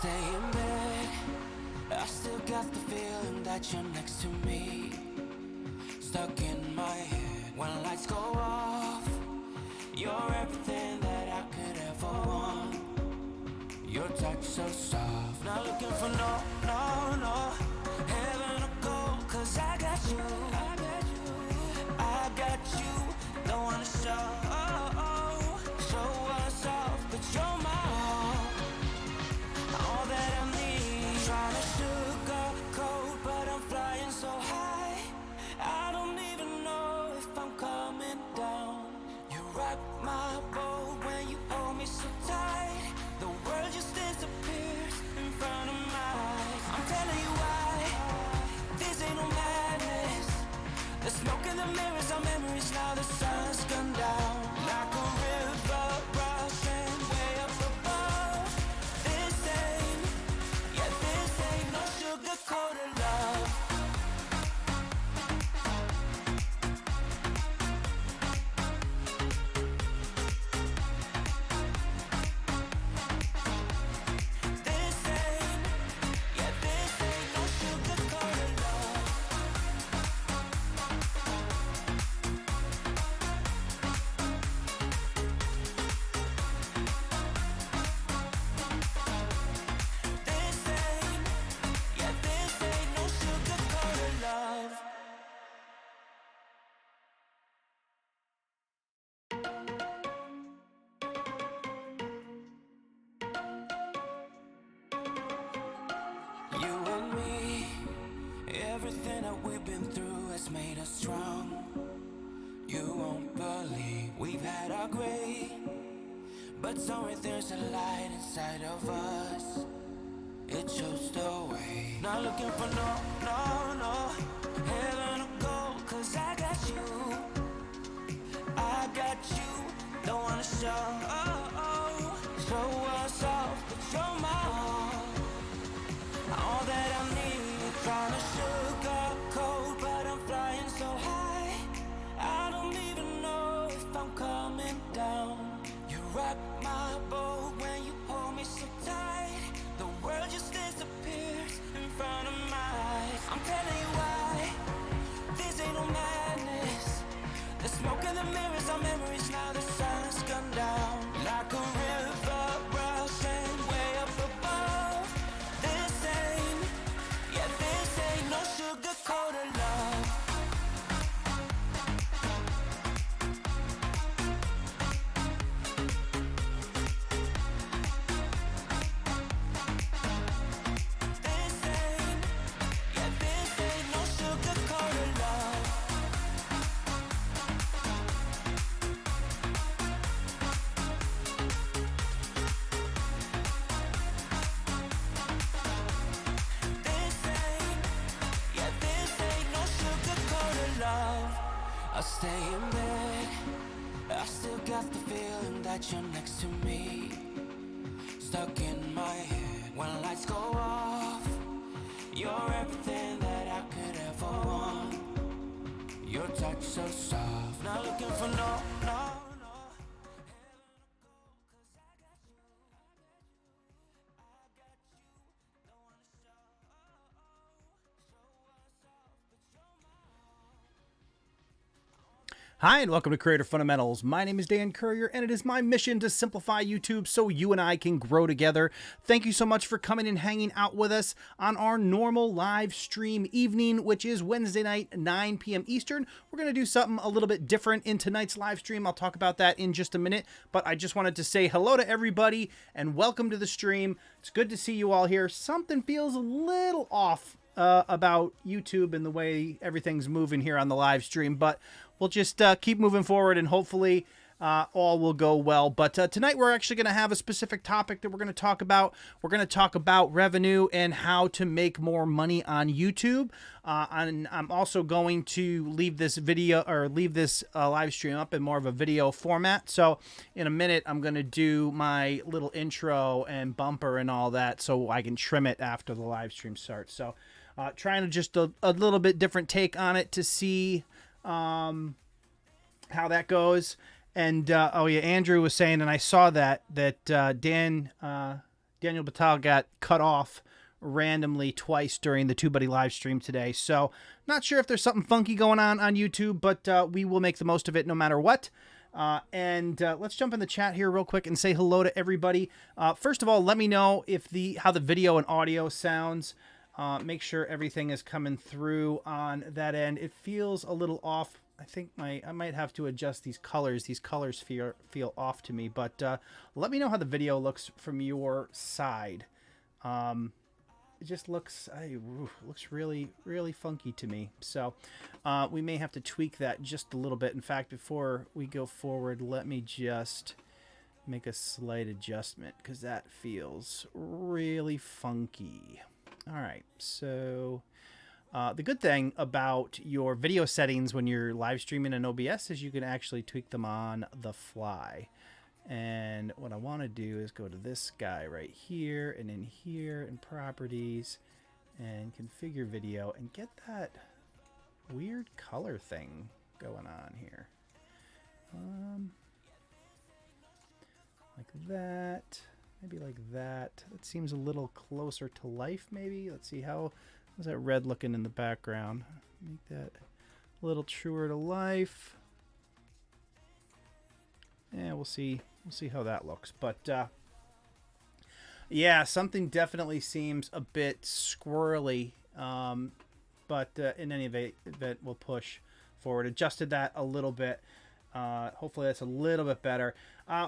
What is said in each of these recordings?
stay in bed, I still got the feeling that you're next to me. Stuck in my head when lights go off. You're everything that I could ever want. Your touch so soft. Not looking for no heaven or gold, 'cause I got you. I got you. Don't wanna show us off, but you're my all that I need. Trying to sugarcoat, but I'm flying so high. I don't even know if I'm coming down. You rock my boat when you hold me so tight. The world just disappears in front of my eyes. I'm telling you why, this ain't no madness. The smoke in the mirrors are memories, now the sun's gone down. Like a river rushing way up above. This ain't no sugar-coated love. You and me, everything that we've been through has made us strong. You won't believe we've had our gray, but somewhere there's a light inside of us. It shows the way. Not looking for no heaven or gold, 'cause I got you. I got you. Don't wanna show us off, but you're my all that I need. Trying to sugarcoat, but I'm flying so high. I don't even know if I'm coming down. You rock my boat when you hold me so tight. The world just disappears in front of my eyes. I'm telling you why, this ain't no madness. The smoke in the mirrors are memories, now the sun's gone down. Like a river rushing way up above. This ain't no sugar-coated love. This ain't no sugar-coated love. I stay in bed, I still got the feeling that you're next to me. Stuck in my head when lights go off. You're everything that I could ever want. Your touch so soft. Not looking for no Hi, and welcome to Creator Fundamentals. My name is Dan Courier, and it is my mission to simplify YouTube so you and I can grow together. Thank you so much for coming and hanging out with us on our normal live stream evening, which is Wednesday night, 9 p.m. Eastern. We're going to do something a little bit different in tonight's live stream. I'll talk about that in just a minute, but I just wanted to say hello to everybody and welcome to the stream. It's good to see you all here. Something feels a little off about YouTube and the way everything's moving here on the live stream, but we'll just keep moving forward and hopefully all will go well. But tonight we're actually going to have a specific topic that we're going to talk about. We're going to talk about revenue and how to make more money on YouTube. And I'm also going to leave this video or leave this live stream up in more of a video format. So in a minute, I'm going to do my little intro and bumper and all that so I can trim it after the live stream starts. So trying to just a little bit different take on it to see how that goes. And oh yeah, Andrew was saying, and I saw that Dan Daniel Batal got cut off randomly twice during the TUBEBUDDY live stream today. So not sure if there's something funky going on YouTube, but we will make the most of it no matter what. Let's jump in the chat here real quick and say hello to everybody. First of all, let me know if how the video and audio sounds. Make sure everything is coming through on that end. It feels a little off. I think I might have to adjust these colors. These colors feel off to me, but let me know how the video looks from your side. It just looks really, really funky to me. So we may have to tweak that just a little bit. In fact, before we go forward, let me just make a slight adjustment because that feels really funky. All right, so the good thing about your video settings when you're live streaming in OBS is you can actually tweak them on the fly. And what I want to do is go to this guy right here and in here in properties and configure video and get that weird color thing going on here. Like that, maybe like that. That seems a little closer to life maybe. Let's see, how's that red looking in the background? Make that a little truer to life. Yeah, we'll see. We'll see how that looks. But yeah, something definitely seems a bit squirrely. But in any event, we'll push forward. Adjusted that a little bit. Hopefully that's a little bit better.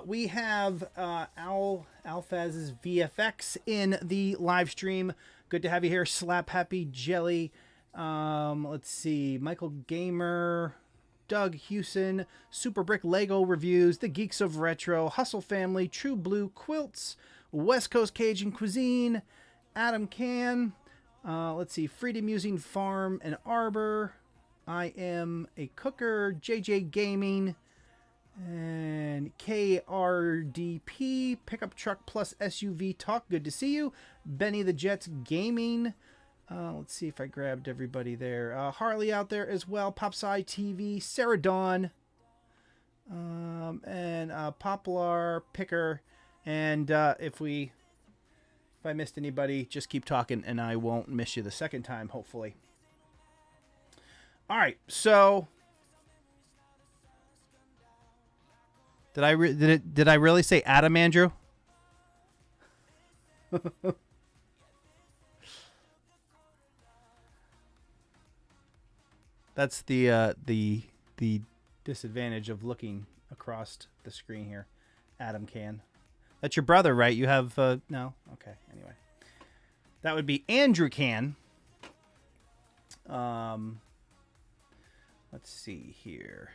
We have Alphaz's VFX in the live stream. Good to have you here. Slap Happy Jelly. Let's see. Michael Gamer. Doug Hewson, Super Brick Lego Reviews, The Geeks of Retro, Hustle Family, True Blue Quilts, West Coast Cajun Cuisine, Adam Can, let's see, Freedom Using Farm and Arbor, I Am a Cooker, JJ Gaming, and KRDP, Pickup Truck Plus SUV Talk, good to see you, Benny the Jets Gaming. Let's see if I grabbed everybody there. Harley out there as well. Popsci TV, Sarah Dawn, and Poplar Picker. And if I missed anybody, just keep talking, and I won't miss you the second time, hopefully. All right, so did I really say Adam, Andrew? That's the disadvantage of looking across the screen here. Adam Can. That's your brother, right? You have no? Okay. Anyway, that would be Andrew Can. Let's see here.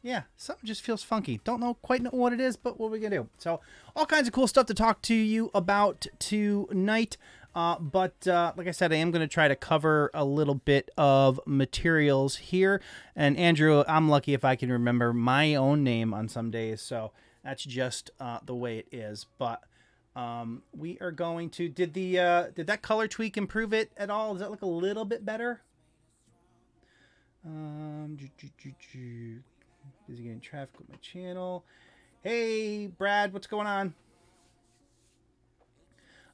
Yeah, something just feels funky. Don't quite know what it is, but what are we gonna do? So all kinds of cool stuff to talk to you about tonight. But like I said, I am going to try to cover a little bit of materials here. And Andrew, I'm lucky if I can remember my own name on some days. So that's just the way it is. But we are going to... Did that color tweak improve it at all? Does that look a little bit better? Busy getting traffic with my channel. Hey, Brad, what's going on?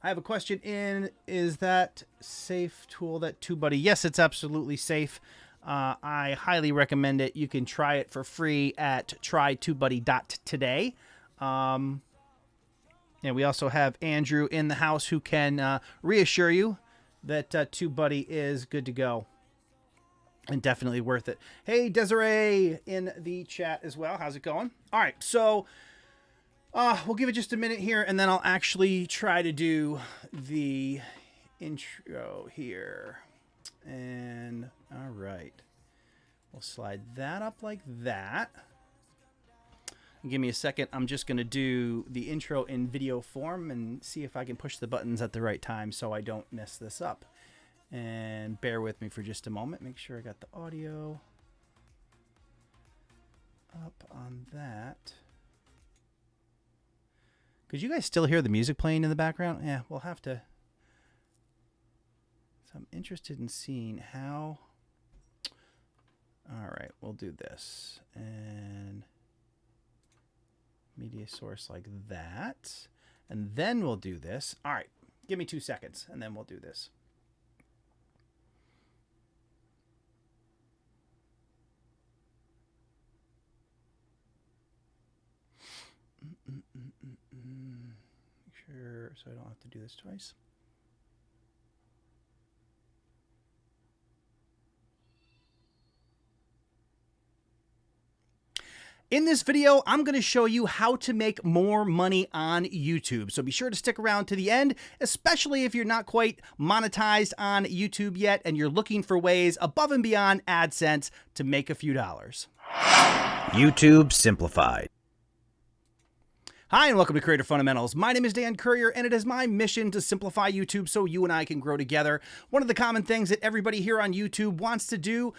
I have a question in. Is that safe tool, that TUBEBUDDY? Yes, it's absolutely safe. I highly recommend it. You can try it for free at trytubebuddy.today. And we also have Andrew in the house who can reassure you that TUBEBUDDY is good to go. And definitely worth it. Hey, Desiree in the chat as well. How's it going? All right, so... we'll give it just a minute here, and then I'll actually try to do the intro here. And, all right. We'll slide that up like that. Give me a second. I'm just going to do the intro in video form and see if I can push the buttons at the right time so I don't mess this up. And bear with me for just a moment. Make sure I got the audio up on that. Could you guys still hear the music playing in the background? Yeah, we'll have to. So I'm interested in seeing how. All right, we'll do this. And media source like that. and then we'll do this. All right, give me 2 seconds, and then we'll do this. Make sure so I don't have to do this twice. In this video, I'm going to show you how to make more money on YouTube. So be sure to stick around to the end, especially if you're not quite monetized on YouTube yet and you're looking for ways above and beyond AdSense to make a few dollars. YouTube Simplified. Hi, and welcome to Creator Fundamentals. My name is Dan Courier, and it is my mission to simplify YouTube so you and I can grow together. One of the common things that everybody here on YouTube wants to do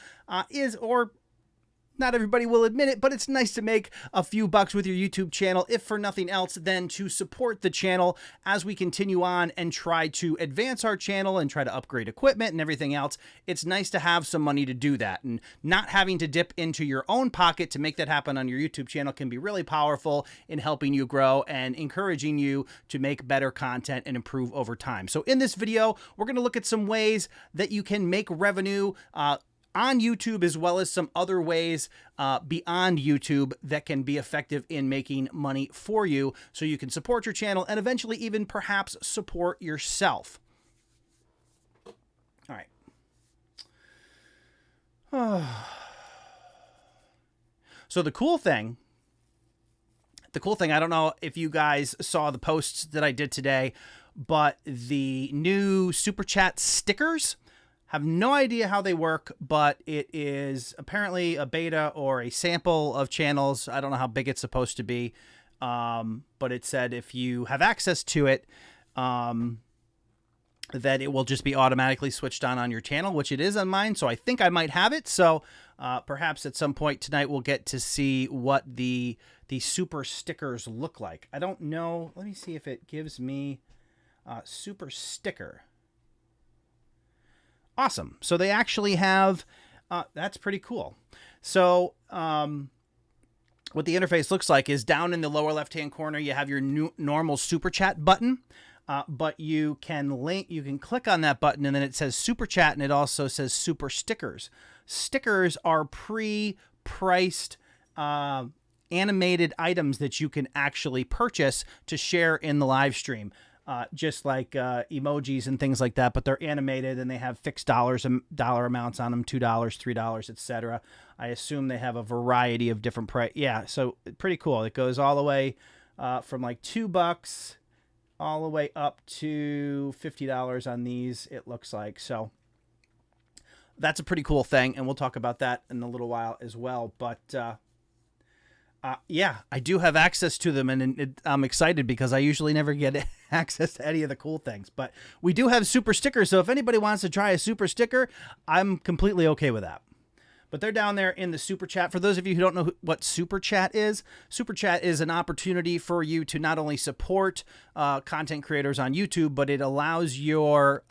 not everybody will admit it, but it's nice to make a few bucks with your YouTube channel, if for nothing else than to support the channel as we continue on and try to advance our channel and try to upgrade equipment and everything else. It's nice to have some money to do that, and not having to dip into your own pocket to make that happen on your YouTube channel can be really powerful in helping you grow and encouraging you to make better content and improve over time. So in this video, we're going to look at some ways that you can make revenue on YouTube, as well as some other ways beyond YouTube that can be effective in making money for you so you can support your channel and eventually even perhaps support yourself. All right. So the cool thing, I don't know if you guys saw the posts that I did today, but the new Super Chat stickers, have no idea how they work, but it is apparently a beta or a sample of channels. I don't know how big it's supposed to be, but it said if you have access to it, that it will just be automatically switched on your channel, which it is on mine. So I think I might have it. So perhaps at some point tonight we'll get to see what the super stickers look like. I don't know. Let me see if it gives me super sticker. Awesome. So they actually have, that's pretty cool. So what the interface looks like is down in the lower left-hand corner, you have your normal Super Chat button, but you can click on that button and then it says Super Chat, and it also says Super Stickers. Stickers are pre-priced animated items that you can actually purchase to share in the live stream. Just like emojis and things like that, but they're animated and they have fixed dollar amounts on them, $2, $3, etc. I assume they have a variety of different price. Yeah, so pretty cool. It goes all the way from like $2 all the way up to $50 on these, it looks like. So that's a pretty cool thing, and we'll talk about that in a little while as well. But yeah, I do have access to them, and I'm excited because I usually never get access to any of the cool things. But we do have super stickers, so if anybody wants to try a super sticker, I'm completely okay with that. But they're down there in the Super Chat. For those of you who don't know what Super Chat is an opportunity for you to not only support content creators on YouTube, but it allows your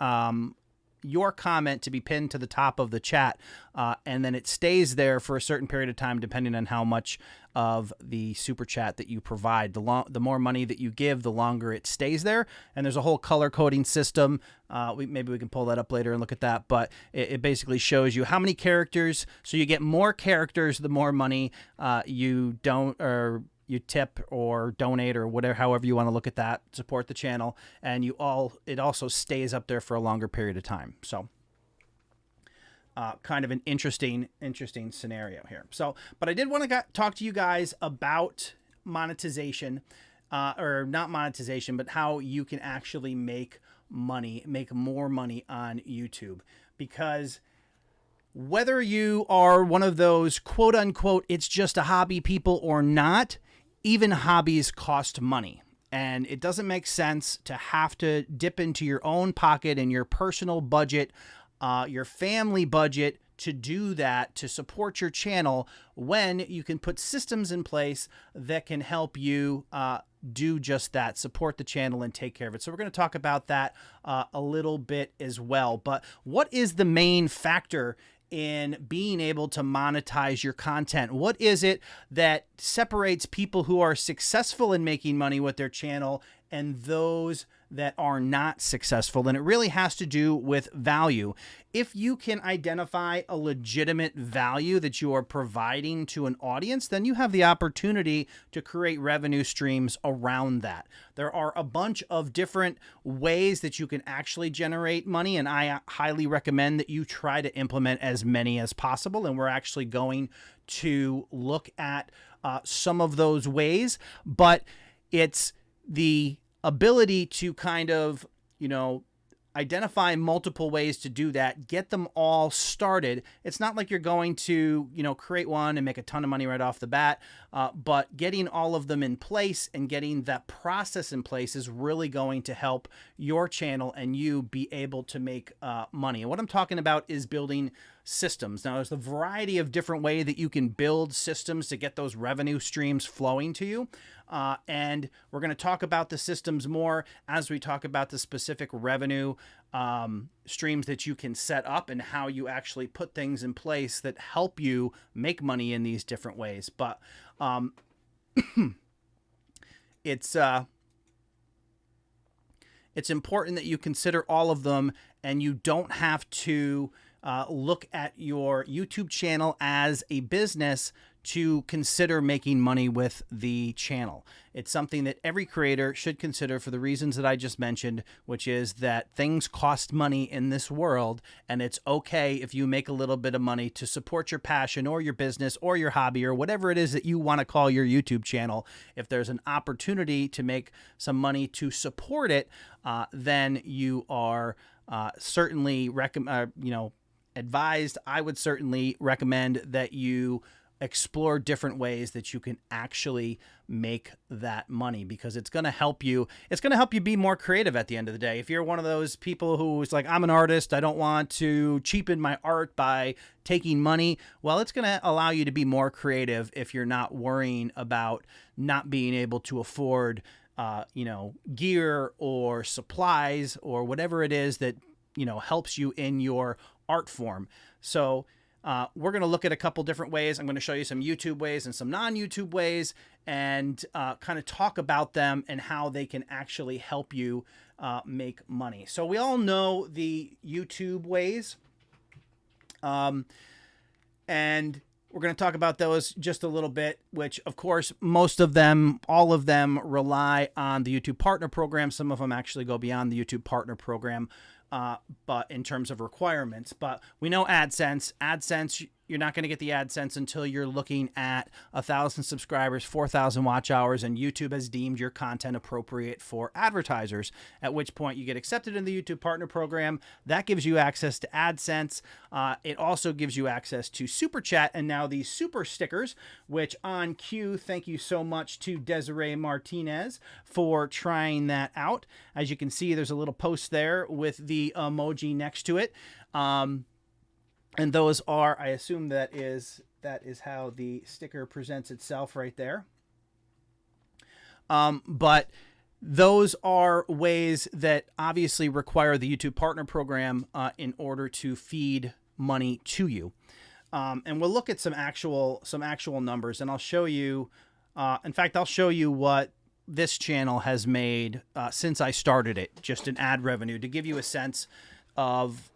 comment to be pinned to the top of the chat, and then it stays there for a certain period of time depending on how much of the super chat that you provide. The more money that you give, the longer it stays there, and there's a whole color coding system. Maybe we can pull that up later and look at that, but it basically shows you how many characters, so you get more characters the more money you tip or donate or whatever, however you want to look at that, support the channel, and it also stays up there for a longer period of time. So kind of an interesting scenario here. So, but I did want to talk to you guys about monetization, or not monetization, but how you can actually make more money on YouTube, because whether you are one of those quote unquote, it's just a hobby people or not, even hobbies cost money, and it doesn't make sense to have to dip into your own pocket and your personal budget, your family budget to do that, to support your channel, when you can put systems in place that can help you do just that, support the channel and take care of it. So we're going to talk about that a little bit as well. But what is the main factor in being able to monetize your content? What is it that separates people who are successful in making money with their channel and those that are not successful. And it really has to do with value. If you can identify a legitimate value that you are providing to an audience, then you have the opportunity to create revenue streams around that. There are a bunch of different ways that you can actually generate money, and I highly recommend that you try to implement as many as possible. And we're actually going to look at some of those ways, but it's the ability to kind of, identify multiple ways to do that, get them all started. It's not like you're going to, create one and make a ton of money right off the bat, but getting all of them in place and getting that process in place is really going to help your channel and you be able to make money. And what I'm talking about is building systems. Now, there's a variety of different ways that you can build systems to get those revenue streams flowing to you. And we're going to talk about the systems more as we talk about the specific revenue streams that you can set up and how you actually put things in place that help you make money in these different ways. But it's important that you consider all of them, and you don't have to look at your YouTube channel as a business to consider making money with the channel. It's something that every creator should consider for the reasons that I just mentioned, which is that things cost money in this world, and it's okay if you make a little bit of money to support your passion or your business or your hobby or whatever it is that you want to call your YouTube channel. If there's an opportunity to make some money to support it, then you are certainly advised. I would certainly recommend that you explore different ways that you can actually make that money, because it's going to help you. It's going to help you be more creative at the end of the day. If you're one of those people who's like, I'm an artist, I don't want to cheapen my art by taking money. Well, it's going to allow you to be more creative if you're not worrying about not being able to afford, gear or supplies or whatever it is that, helps you in your art form. So, we're going to look at a couple different ways. I'm going to show you some YouTube ways and some non-YouTube ways, and kind of talk about them and how they can actually help you make money. So we all know the YouTube ways, and we're going to talk about those just a little bit, which of course, all of them rely on the YouTube Partner Program. Some of them actually go beyond the YouTube Partner Program. But in terms of requirements, but we know AdSense, you're not going to get the AdSense until you're looking at 1,000 subscribers, 4,000 watch hours, and YouTube has deemed your content appropriate for advertisers, at which point you get accepted in the YouTube Partner Program. That gives you access to AdSense. It also gives you access to Super Chat and now these super stickers, which on cue, thank you so much to Desiree Martinez for trying that out. As you can see, there's a little post there with the emoji next to it. And those are, I assume that is how the sticker presents itself right there. But those are ways that obviously require the YouTube Partner Program in order to feed money to you. And we'll look at some actual numbers, and I'll show you. In fact, I'll show you what this channel has made since I started it, just in ad revenue, to give you a sense of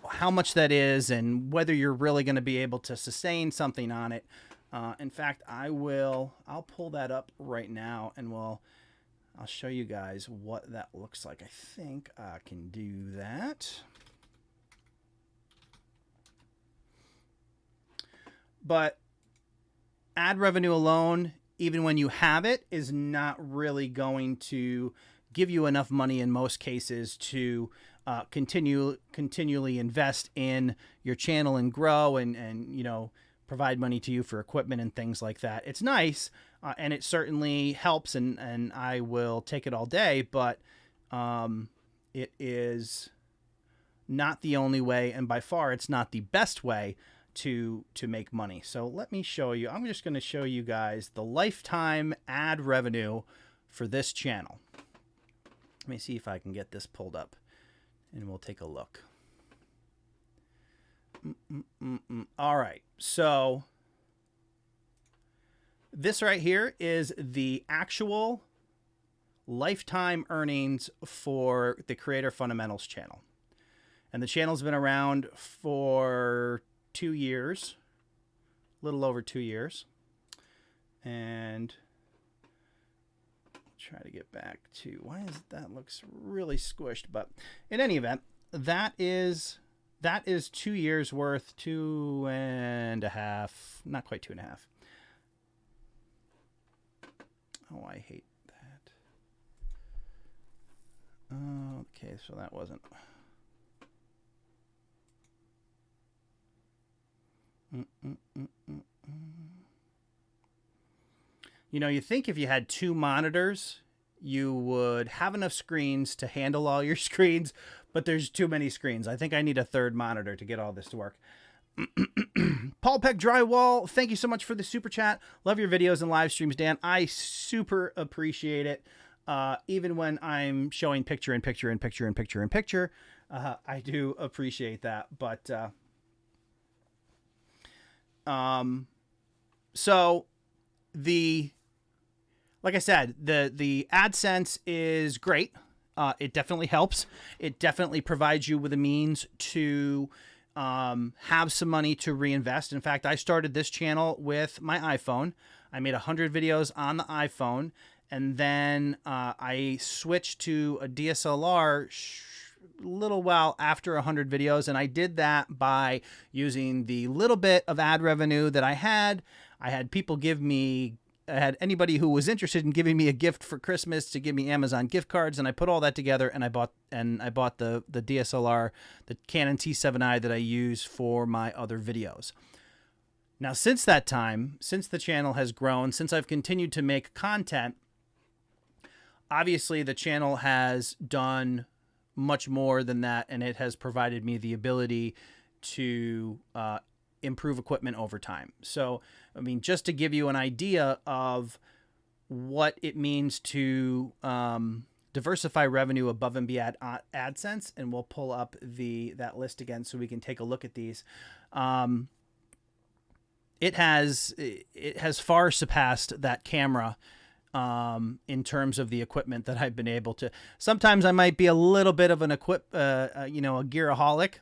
how much that is and whether you're really going to be able to sustain something on it. In fact, I'll pull that up right now, and I'll show you guys what that looks like. I think I can do that. But ad revenue alone, even when you have it, is not really going to give you enough money in most cases to continually invest in your channel and grow and provide money to you for equipment and things like that. It's nice, and it certainly helps, and I will take it all day, but it is not the only way, and by far it's not the best way to make money. So let me show you. I'm just going to show you guys the lifetime ad revenue for this channel. Let me see if I can get this pulled up, and we'll take a look. All right, so this right here is the actual lifetime earnings for the Creator Fundamentals channel. And the channel's been around for 2 years, a little over 2 years. And try to get back to, why is that looks really squished, but in any event, that is 2 years worth, 2.5, not quite 2.5. Oh, I hate that. Okay, so that wasn't. You know, you think if you had 2 monitors, you would have enough screens to handle all your screens, but there's too many screens. I think I need a 3rd monitor to get all this to work. Paul Peck Drywall, thank you so much for the super chat. Love your videos and live streams, Dan. I super appreciate it. Even when I'm showing picture in picture in picture in picture in picture, I do appreciate that. But so like I said, the AdSense is great. It definitely helps. It definitely provides you with a means to have some money to reinvest. In fact, I started this channel with my iPhone. I made 100 videos on the iPhone, and then I switched to a DSLR a little while after 100 videos, and I did that by using the little bit of ad revenue that I had. I had people give me, I had anybody who was interested in giving me a gift for Christmas to give me Amazon gift cards, and I put all that together, and I bought the DSLR, the Canon T7i that I use for my other videos. Now, since that time, since the channel has grown, since I've continued to make content, obviously the channel has done much more than that, and it has provided me the ability to improve equipment over time. So, I mean, just to give you an idea of what it means to diversify revenue above and beyond AdSense, and we'll pull up that list again so we can take a look at these. It has far surpassed that camera in terms of the equipment that I've been able to. Sometimes I might be a little bit of an a gearaholic.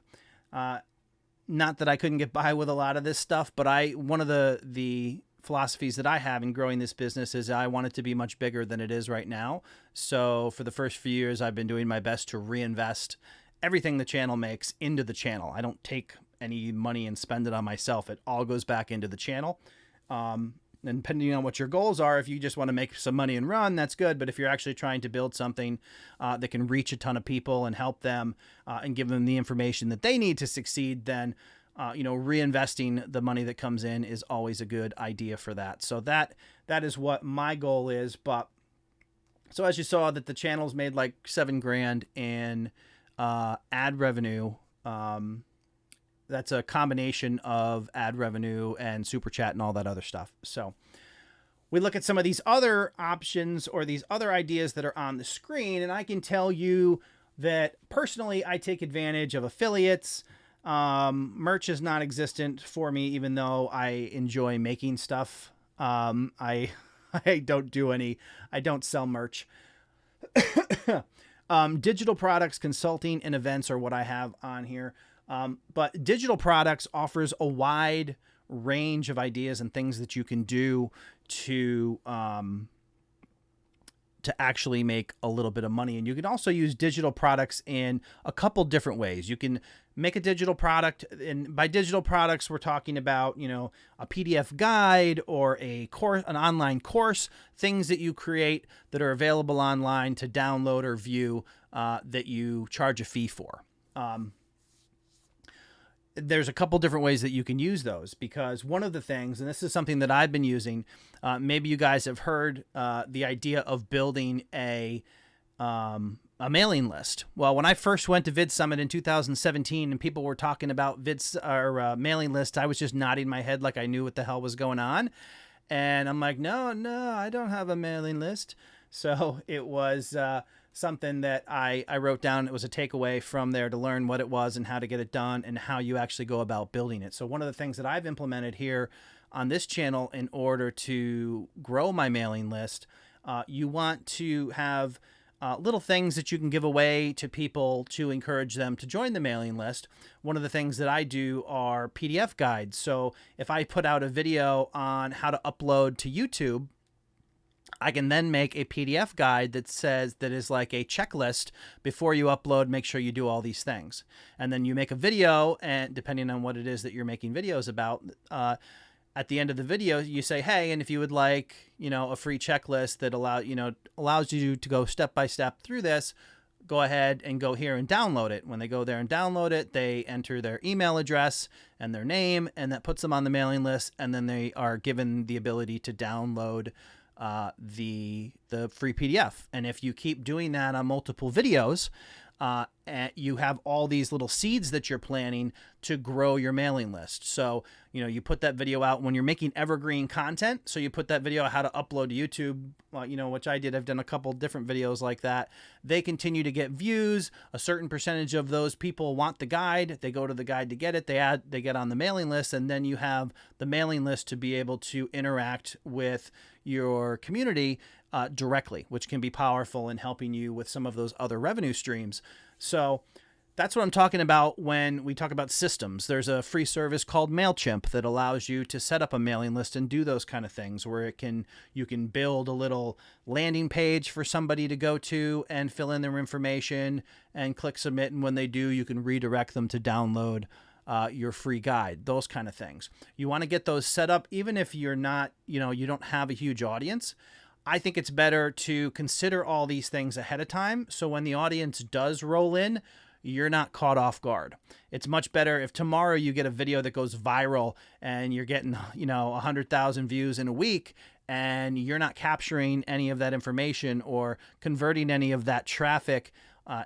Not that I couldn't get by with a lot of this stuff, but one of the philosophies that I have in growing this business is I want it to be much bigger than it is right now. So for the first few years, I've been doing my best to reinvest everything the channel makes into the channel. I don't take any money and spend it on myself. It all goes back into the channel. And depending on what your goals are, if you just want to make some money and run, that's good. But if you're actually trying to build something that can reach a ton of people and help them and give them the information that they need to succeed, then reinvesting the money that comes in is always a good idea for that. So that is what my goal is. But so as you saw, that the channel's made like $7,000 in ad revenue. That's a combination of ad revenue and super chat and all that other stuff. So we look at some of these other options or these other ideas that are on the screen, and I can tell you that personally, I take advantage of affiliates. Merch is non-existent for me, even though I enjoy making stuff. I don't sell merch. Digital products, consulting, and events are what I have on here. But digital products offers a wide range of ideas and things that you can do to actually make a little bit of money. And you can also use digital products in a couple different ways. You can make a digital product, and by digital products, we're talking about, a PDF guide or a course, an online course, things that you create that are available online to download or view, that you charge a fee for. There's a couple different ways that you can use those, because one of the things, and this is something that I've been using, maybe you guys have heard the idea of building a mailing list. Well, when I first went to Vid Summit in 2017 and people were talking about mailing lists, I was just nodding my head like I knew what the hell was going on. And I'm like, no, I don't have a mailing list. So it was something that I wrote down. It was a takeaway from there to learn what it was and how to get it done and how you actually go about building it. So one of the things that I've implemented here on this channel in order to grow my mailing list You want to have little things that you can give away to people to encourage them to join the mailing list. One of the things that I do are PDF guides. So if I put out a video on how to upload to YouTube, I can then make a PDF guide that says that is like a checklist. Before you upload, make sure you do all these things. And then you make a video, and depending on what it is that you're making videos about, at the end of the video, you say, hey, and if you would like, a free checklist that allows you to go step by step through this, go ahead and go here and download it. When they go there and download it, they enter their email address and their name, and that puts them on the mailing list. And then they are given the ability to download the free PDF. And if you keep doing that on multiple videos, and you have all these little seeds that you're planting to grow your mailing list. So, you put that video out when you're making evergreen content. So you put that video how to upload to YouTube, which I did. I've done a couple different videos like that. They continue to get views. A certain percentage of those people want the guide. They go to the guide to get it. They get on the mailing list, and then you have the mailing list to be able to interact with your community directly, which can be powerful in helping you with some of those other revenue streams. So that's what I'm talking about when we talk about systems. There's a free service called MailChimp that allows you to set up a mailing list and do those kind of things, where you can build a little landing page for somebody to go to and fill in their information and click submit. And when they do, you can redirect them to download your free guide, those kind of things. You want to get those set up, even if you're not, you don't have a huge audience. I think it's better to consider all these things ahead of time, so when the audience does roll in, you're not caught off guard. It's much better if tomorrow you get a video that goes viral and you're getting, 100,000 views in a week, and you're not capturing any of that information or converting any of that traffic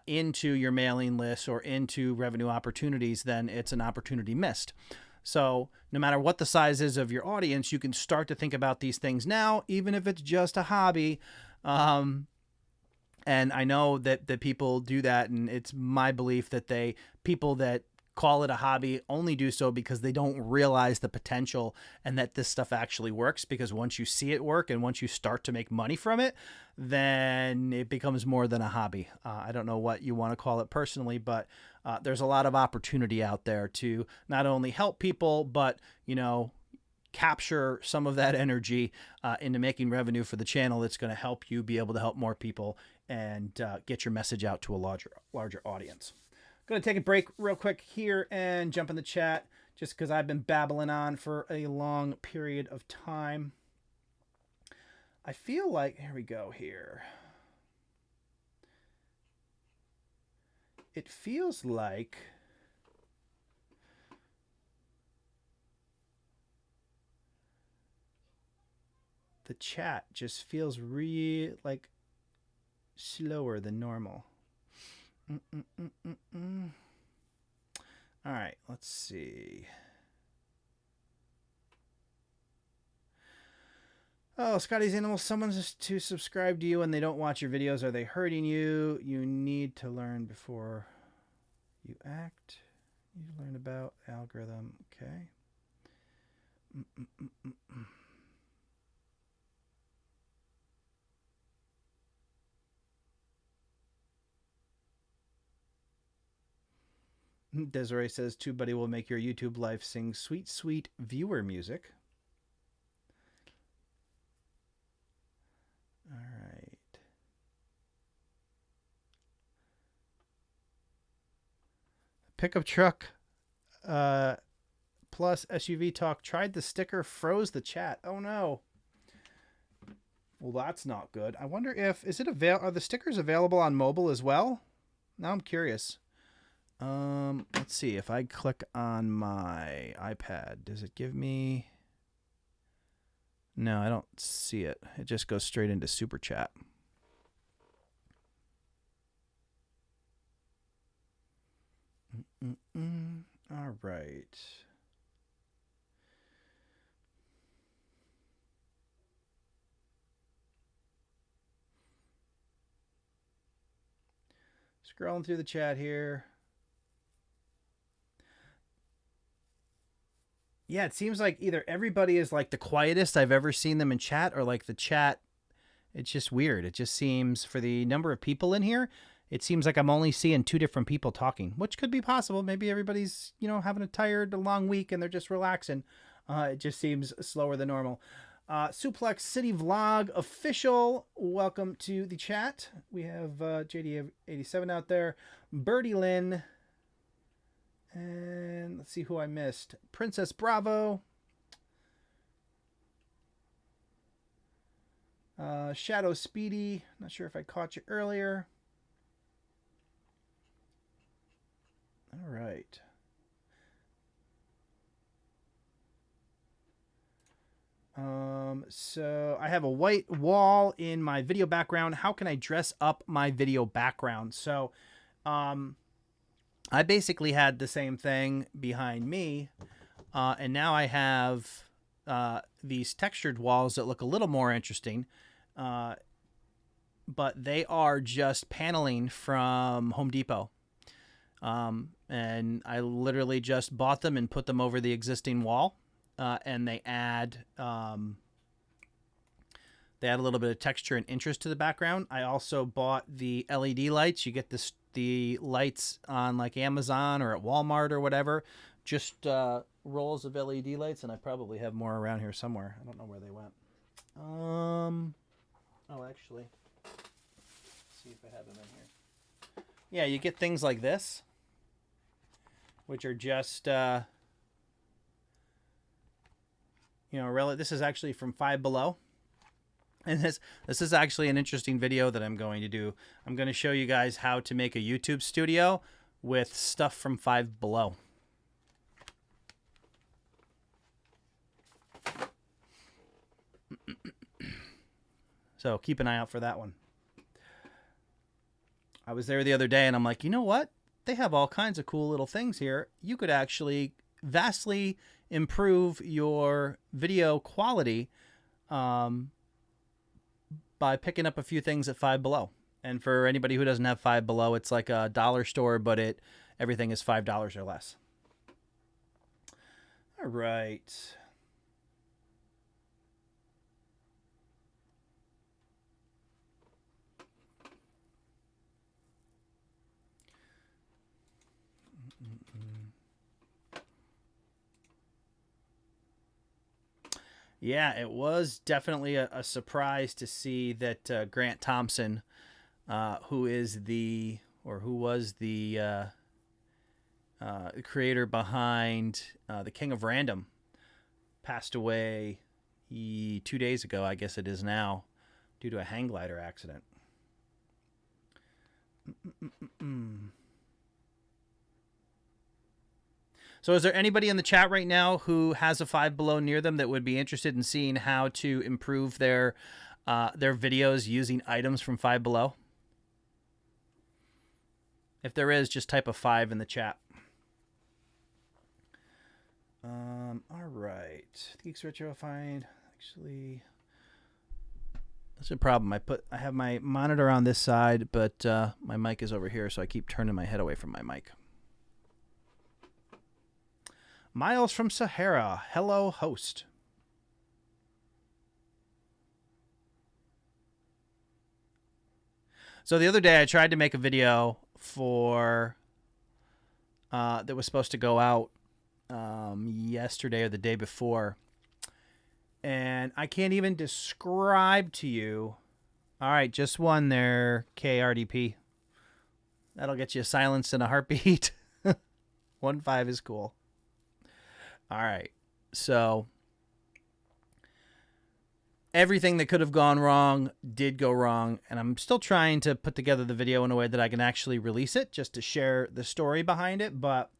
into your mailing list or into revenue opportunities, then it's an opportunity missed. So no matter what the size is of your audience, you can start to think about these things now, even if it's just a hobby. And I know that people do that, and it's my belief that people that call it a hobby only do so because they don't realize the potential and that this stuff actually works. Because once you see it work and once you start to make money from it, then it becomes more than a hobby. I don't know what you want to call it personally, but there's a lot of opportunity out there to not only help people, but, capture some of that energy into making revenue for the channel that's going to help you be able to help more people and get your message out to a larger audience. Going to take a break real quick here and jump in the chat just because I've been babbling on for a long period of time. I feel like, here we go here. It feels like the chat just feels like slower than normal. All right, let's see. Oh, Scotty's Animal, someone's to subscribe to you and they don't watch your videos. Are they hurting you? You need to learn before you act. You learn about algorithm. Okay. Desiree says, TubeBuddy will make your YouTube live sing sweet, sweet viewer music. All right. Pickup truck plus SUV talk. Tried the sticker, froze the chat. Oh no. Well, that's not good. I wonder if, are the stickers available on mobile as well? Now I'm curious. Let's see if I click on my iPad, does it give me? No, I don't see it. It just goes straight into Super Chat. All right. Scrolling through the chat here. Yeah, it seems like either everybody is like the quietest I've ever seen them in chat, or like the chat It's just weird. It just seems, for the number of people in here, it seems like I'm only seeing 2 different people talking, which could be possible. Maybe everybody's, having a long week and they're just relaxing. It just seems slower than normal. Suplex City Vlog Official, welcome to the chat. We have JD87 out there, Birdie Lynn, and let's see who I missed. Princess Bravo, Shadow Speedy, not sure if I caught you earlier. All right. So I have a white wall in my video background. How can I dress up my video background? So, I basically had the same thing behind me, and now I have these textured walls that look a little more interesting, but they are just paneling from Home Depot. And I literally just bought them and put them over the existing wall, and they add a little bit of texture and interest to the background. I also bought the LED lights. You get the lights on like Amazon or at Walmart or whatever, just rolls of LED lights, and I probably have more around here somewhere. I don't know where they went. Actually, let's see if I have them in here. Yeah, you get things like this, which are just, this is actually from Five Below. And this is actually an interesting video that I'm going to do. I'm going to show you guys how to make a YouTube studio with stuff from Five Below. So keep an eye out for that one. I was there the other day and I'm like, you know what? They have all kinds of cool little things here. You could actually vastly improve your video quality by picking up a few things at Five Below. And for anybody who doesn't have Five Below, it's like a dollar store, but everything is $5 or less. All right. Yeah, it was definitely a surprise to see that Grant Thompson, who was the creator behind The King of Random, passed away 2 days ago, I guess it is now, due to a hang glider accident. So is there anybody in the chat right now who has a Five Below near them that would be interested in seeing how to improve their videos using items from Five Below? If there is, just type a 5 in the chat. All right. Geeks Retro find actually. That's a problem. I have my monitor on this side, but my mic is over here, so I keep turning my head away from my mic. Miles from Sahara. Hello, host. So the other day I tried to make a video for that was supposed to go out yesterday or the day before. And I can't even describe to you. All right, just one there, KRDP. That'll get you silenced in a heartbeat. 1.5 is cool. All right, so everything that could have gone wrong did go wrong, and I'm still trying to put together the video in a way that I can actually release it, just to share the story behind it. But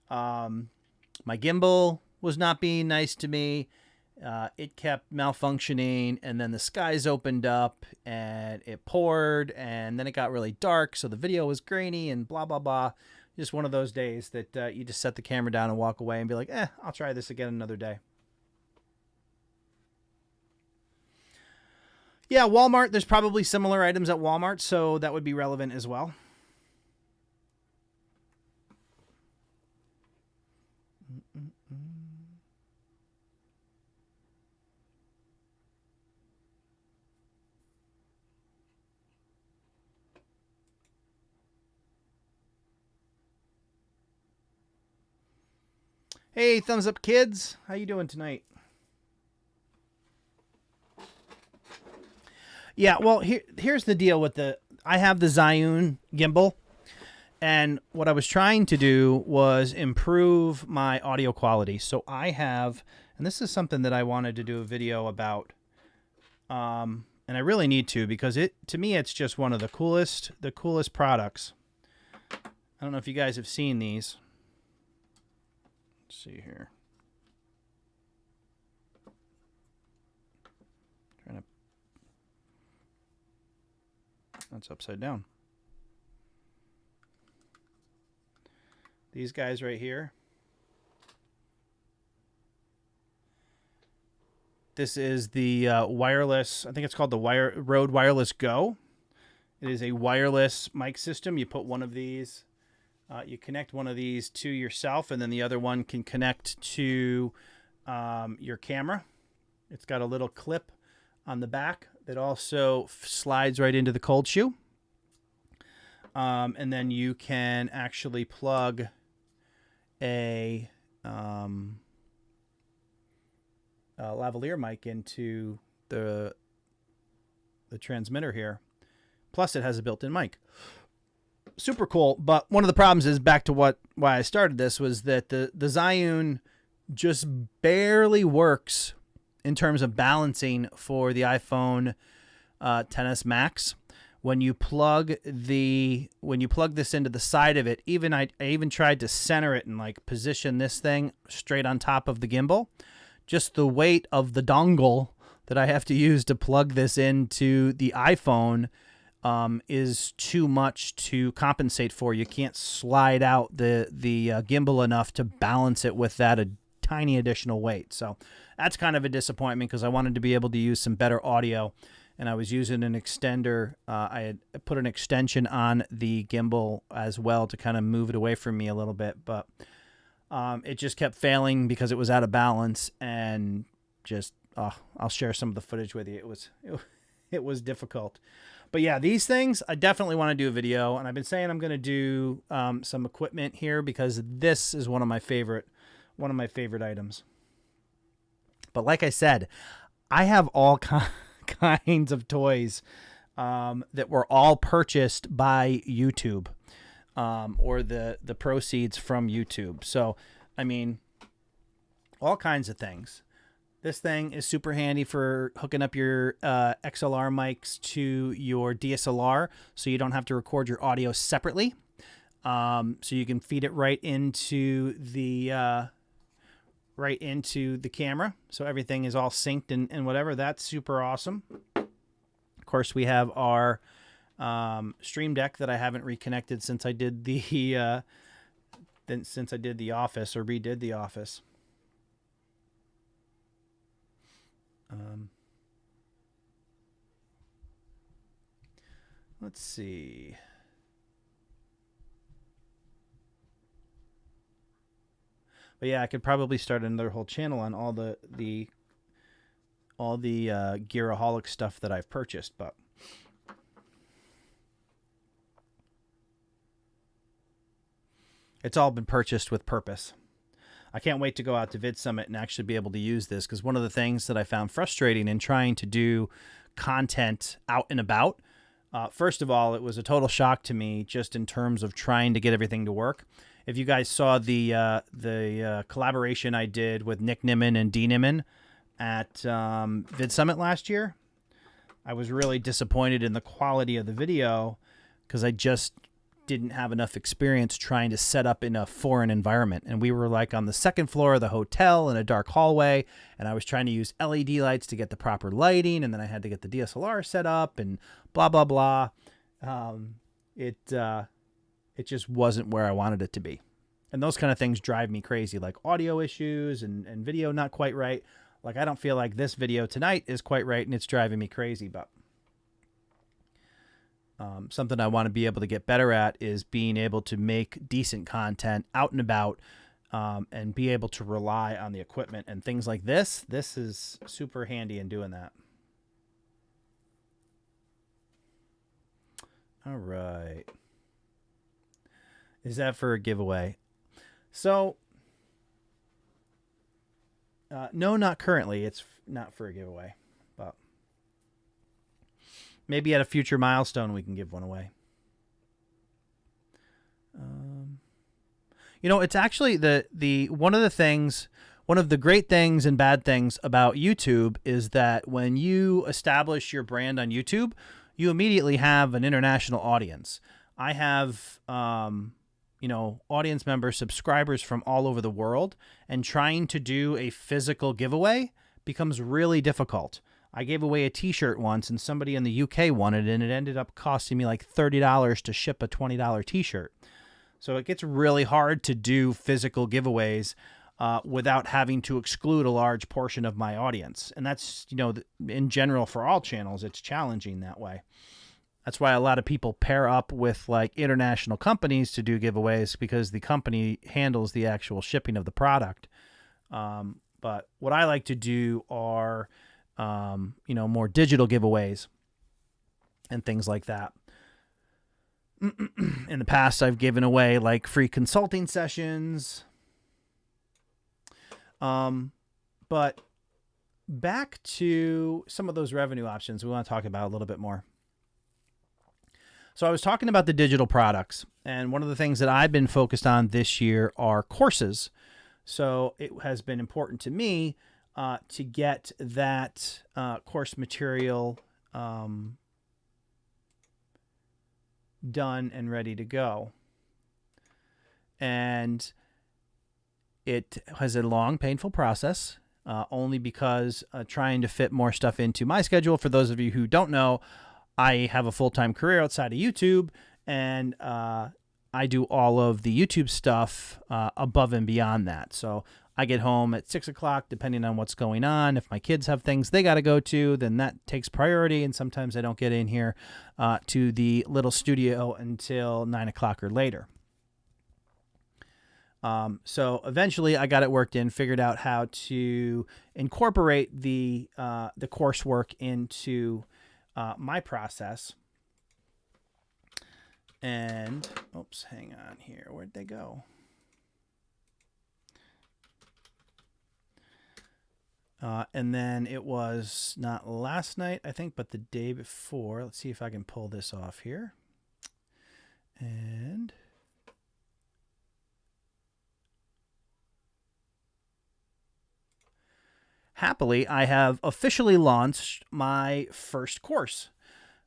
my gimbal was not being nice to me. It kept malfunctioning, and then the skies opened up, and it poured, and then it got really dark, so the video was grainy, and blah, blah, blah. Just one of those days that you just set the camera down and walk away and be like, I'll try this again another day. Yeah, Walmart, there's probably similar items at Walmart, so that would be relevant as well. Hey, thumbs up kids. How you doing tonight? Yeah, well, here's the deal with I have the Zhiyun gimbal, and what I was trying to do was improve my audio quality. So I have, and this is something that I wanted to do a video about, and I really need to, because to me it's just one of the coolest products. I don't know if you guys have seen these. Let's see here. That's upside down. These guys right here. This is the wireless, I think it's called the Rode Wireless Go. It is a wireless mic system. You put one of these, you connect one of these to yourself, and then the other one can connect to your camera. It's got a little clip on the back that also slides right into the cold shoe. And then you can actually plug a lavalier mic into the transmitter here. Plus it has a built-in mic. Super cool. But one of the problems is, back to why I started this, was that the Zhiyun just barely works in terms of balancing for the iPhone XS Max. When you plug this into the side of it, I even tried to center it and like position this thing straight on top of the gimbal. Just the weight of the dongle that I have to use to plug this into the iPhone is too much to compensate for. You can't slide out the gimbal enough to balance it with that tiny additional weight. So that's kind of a disappointment, because I wanted to be able to use some better audio, and I was using an extender. I had put an extension on the gimbal as well to kind of move it away from me a little bit, but it just kept failing because it was out of balance, and just I'll share some of the footage with you. It was difficult. But yeah, these things, I definitely want to do a video, and I've been saying I'm going to do some equipment here, because this is one of my favorite items. But like I said, I have all kinds of toys that were all purchased by YouTube, or the proceeds from YouTube. So, I mean, all kinds of things. This thing is super handy for hooking up your XLR mics to your DSLR, so you don't have to record your audio separately. So you can feed it right into the camera, so everything is all synced and whatever. That's super awesome. Of course, we have our Stream Deck that I haven't reconnected since I did the Office, or redid the Office. Let's see. But yeah, I could probably start another whole channel on all the Gearaholic stuff that I've purchased, but it's all been purchased with purpose. I can't wait to go out to VidSummit and actually be able to use this, because one of the things that I found frustrating in trying to do content out and about, first of all, it was a total shock to me just in terms of trying to get everything to work. If you guys saw the collaboration I did with Nick Nimmin and D Nimmin at VidSummit last year, I was really disappointed in the quality of the video, because I just didn't have enough experience trying to set up in a foreign environment. And we were like on the second floor of the hotel in a dark hallway, and I was trying to use LED lights to get the proper lighting, and then I had to get the DSLR set up and blah, blah, blah. It just wasn't where I wanted it to be. And those kind of things drive me crazy, like audio issues and video not quite right. Like, I don't feel like this video tonight is quite right, and it's driving me crazy. But something I want to be able to get better at is being able to make decent content out and about, and be able to rely on the equipment and things like this. This is super handy in doing that. All right. Is that for a giveaway? So No, not currently. It's not for a giveaway, but maybe at a future milestone we can give one away. You know, it's actually one of the great things and bad things about YouTube is that when you establish your brand on YouTube, you immediately have an international audience. I have, audience members, subscribers from all over the world, and trying to do a physical giveaway becomes really difficult. I gave away a t-shirt once and somebody in the UK wanted it, and it ended up costing me like $30 to ship a $20 t-shirt. So it gets really hard to do physical giveaways without having to exclude a large portion of my audience. And that's, in general for all channels, it's challenging that way. That's why a lot of people pair up with like international companies to do giveaways, because the company handles the actual shipping of the product. But what I like to do are, more digital giveaways and things like that. In the past, I've given away like free consulting sessions. But back to some of those revenue options we want to talk about a little bit more. So I was talking about the digital products, and one of the things that I've been focused on this year are courses. So it has been important to me to get that course material done and ready to go. And it has a long, painful process, only because trying to fit more stuff into my schedule. For those of you who don't know, I have a full-time career outside of YouTube, and I do all of the YouTube stuff above and beyond that. So I get home at 6 o'clock, depending on what's going on. If my kids have things they got to go to, then that takes priority. And sometimes I don't get in here to the little studio until 9 o'clock or later. So eventually I got it worked in, figured out how to incorporate the coursework into my process. And, oops, hang on here. Where'd they go? And then it was not last night, I think, but the day before. Let's see if I can pull this off here. And happily, I have officially launched my first course.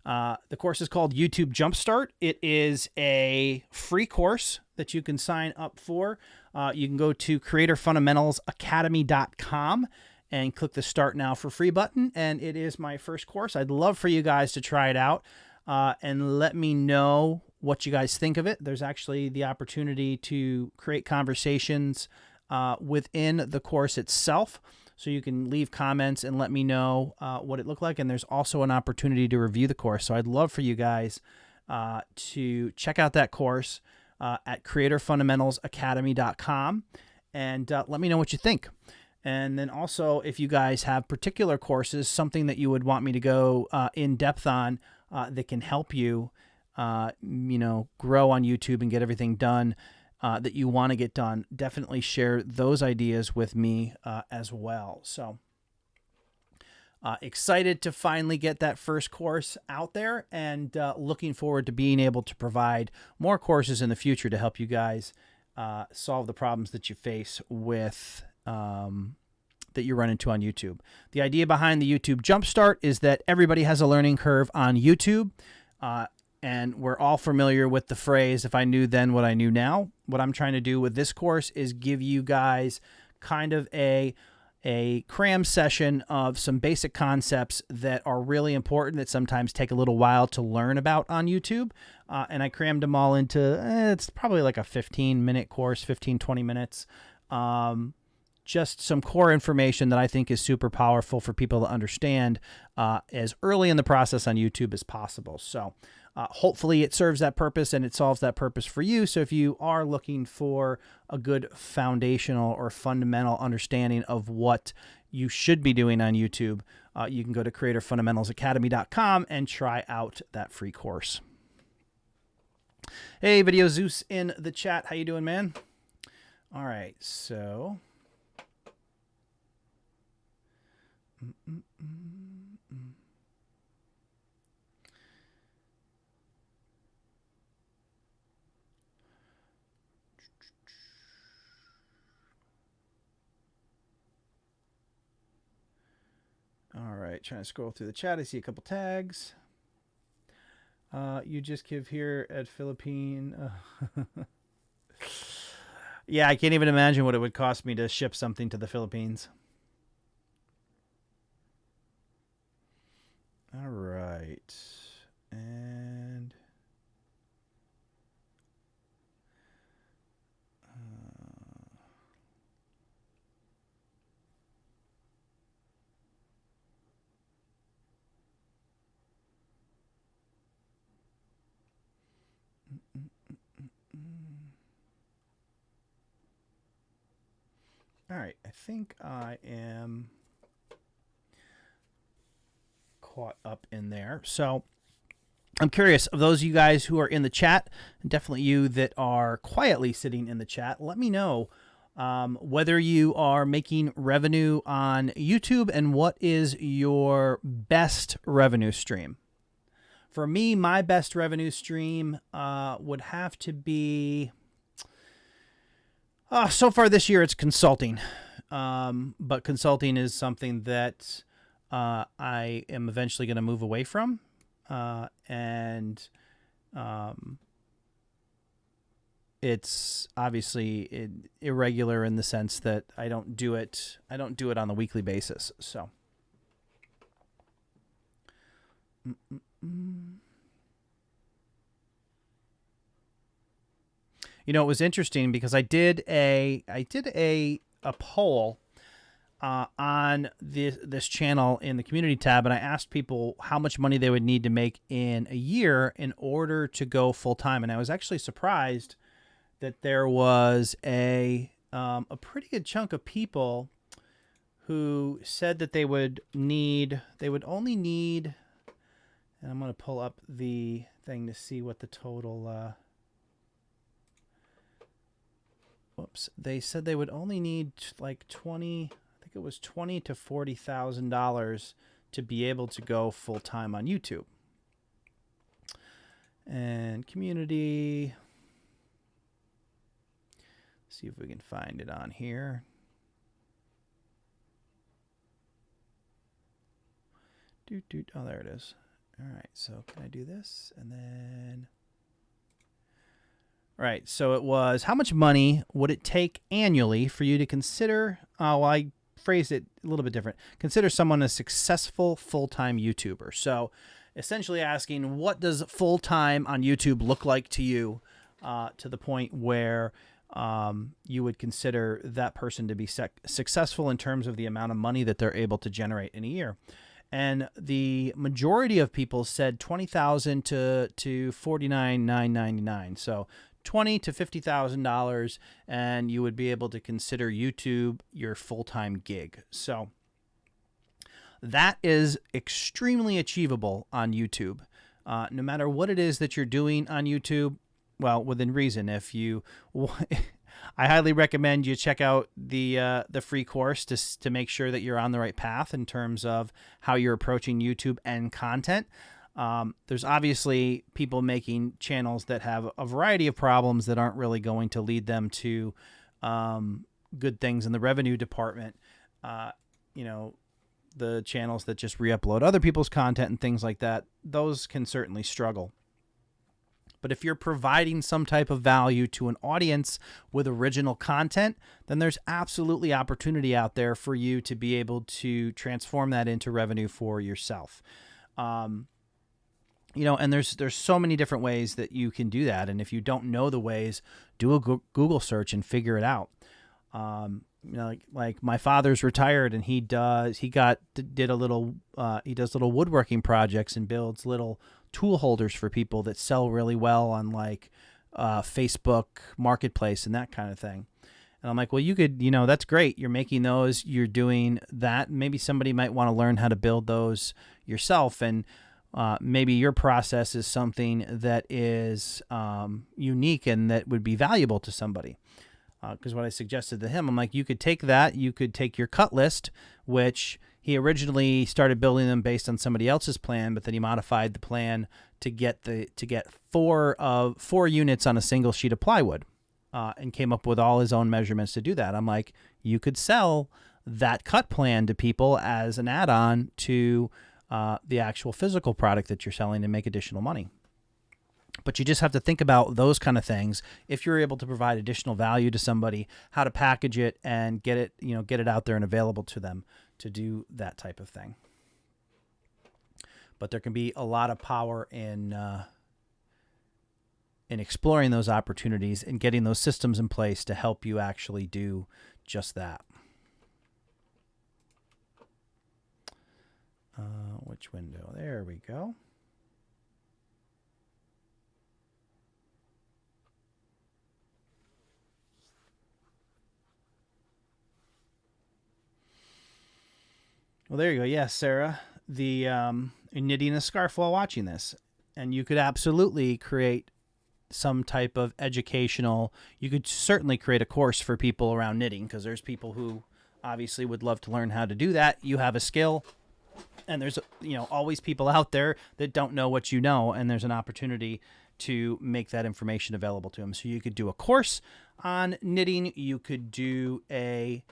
The course is called YouTube Jumpstart. It is a free course that you can sign up for. You can go to creatorfundamentals.academy.com and click the Start Now for Free button, and it is my first course. I'd love for you guys to try it out and let me know what you guys think of it. There's actually the opportunity to create conversations within the course itself. So you can leave comments and let me know what it looked like. And there's also an opportunity to review the course. So I'd love for you guys to check out that course at creatorfundamentals.academy.com and let me know what you think. And then also, if you guys have particular courses, something that you would want me to go in depth on that can help you, grow on YouTube and get everything done that you want to get done, definitely share those ideas with me as well. So excited to finally get that first course out there, and looking forward to being able to provide more courses in the future to help you guys solve the problems that you face with that you run into on YouTube. The idea behind the YouTube Jumpstart is that everybody has a learning curve on YouTube. And we're all familiar with the phrase, if I knew then what I knew now. What I'm trying to do with this course is give you guys kind of a cram session of some basic concepts that are really important, that sometimes take a little while to learn about on YouTube. And I crammed them all into, it's probably like a 15-minute course, 15, 20 minutes. Just some core information that I think is super powerful for people to understand as early in the process on YouTube as possible. So hopefully it serves that purpose and it solves that purpose for you. So if you are looking for a good foundational or fundamental understanding of what you should be doing on YouTube, you can go to creatorfundamentals.academy.com and try out that free course. Hey, Video Zeus in the chat. How you doing, man? All right, so All right, trying to scroll through the chat. I see a couple tags. You just give here at Philippine. Yeah, I can't even imagine what it would cost me to ship something to the Philippines. All right. And all right, I think I am caught up in there. So I'm curious, of those of you guys who are in the chat, and definitely you that are quietly sitting in the chat, let me know whether you are making revenue on YouTube and what is your best revenue stream. For me, my best revenue stream would have to be... so far this year, it's consulting. But consulting is something that I am eventually going to move away from. It's obviously irregular in the sense that I don't do it on a weekly basis. So. You know, it was interesting because I did a poll on this channel in the community tab, and I asked people how much money they would need to make in a year in order to go full time, and I was actually surprised that there was a pretty good chunk of people who said that they would only need, and I'm going to pull up the thing to see what the total. Whoops! They said they would only need like 20. I think it was $20,000 to $40,000 to be able to go full time on YouTube. And community. See if we can find it on here. Oh, there it is. All right, so can I do this? And then... All right, so it was, how much money would it take annually for you to consider... well, I phrased it a little bit different. Consider someone a successful full-time YouTuber. So essentially asking, what does full-time on YouTube look like to you to the point where... you would consider that person to be successful in terms of the amount of money that they're able to generate in a year. And the majority of people said $20,000 to $49,999. So $20,000 to $50,000, and you would be able to consider YouTube your full-time gig. So that is extremely achievable on YouTube. No matter what it is that you're doing on YouTube, well, within reason. If you, I highly recommend you check out the free course to make sure that you're on the right path in terms of how you're approaching YouTube and content. There's obviously people making channels that have a variety of problems that aren't really going to lead them to good things in the revenue department. You know, the channels that just re-upload other people's content and things like that, those can certainly struggle. But if you're providing some type of value to an audience with original content, then there's absolutely opportunity out there for you to be able to transform that into revenue for yourself. You know, and there's so many different ways that you can do that. And if you don't know the ways, do a Google search and figure it out. You know, like my father's retired, and he does little woodworking projects and builds little tool holders for people that sell really well on like Facebook Marketplace and that kind of thing. And I'm like, well, you could, you know, that's great. You're making those, you're doing that. Maybe somebody might want to learn how to build those yourself. And maybe your process is something that is unique and that would be valuable to somebody. Because what I suggested to him, I'm like, you could take that, you could take your cut list, which he originally started building them based on somebody else's plan, but then he modified the plan to get four units on a single sheet of plywood, and came up with all his own measurements to do that. I'm like, you could sell that cut plan to people as an add-on to the actual physical product that you're selling and make additional money. But you just have to think about those kind of things. If you're able to provide additional value to somebody, how to package it and get it out there and available to them to do that type of thing. But there can be a lot of power in exploring those opportunities and getting those systems in place to help you actually do just that. Which window? There we go. Well, there you go. Yes, Sarah, you're knitting a scarf while watching this, and you could absolutely create some type of educational. You could certainly create a course for people around knitting, because there's people who obviously would love to learn how to do that. You have a skill, and there's always people out there that don't know what you know, and there's an opportunity to make that information available to them. So you could do a course on knitting. You could do a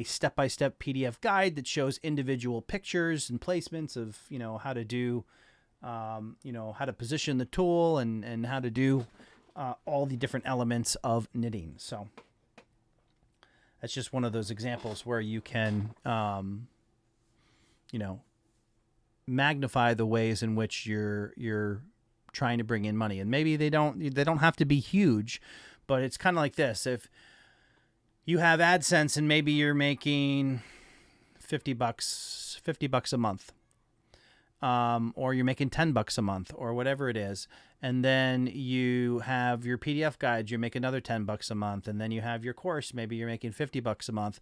step-by-step PDF guide that shows individual pictures and placements of, how to do, how to position the tool and how to do all the different elements of knitting. So that's just one of those examples where you can, magnify the ways in which you're trying to bring in money. And maybe they don't have to be huge, but it's kind of like this. If you have AdSense and maybe you're making $50 a month, or you're making $10 a month or whatever it is. And then you have your PDF guides, you make another $10 a month. And then you have your course, maybe you're making $50 a month.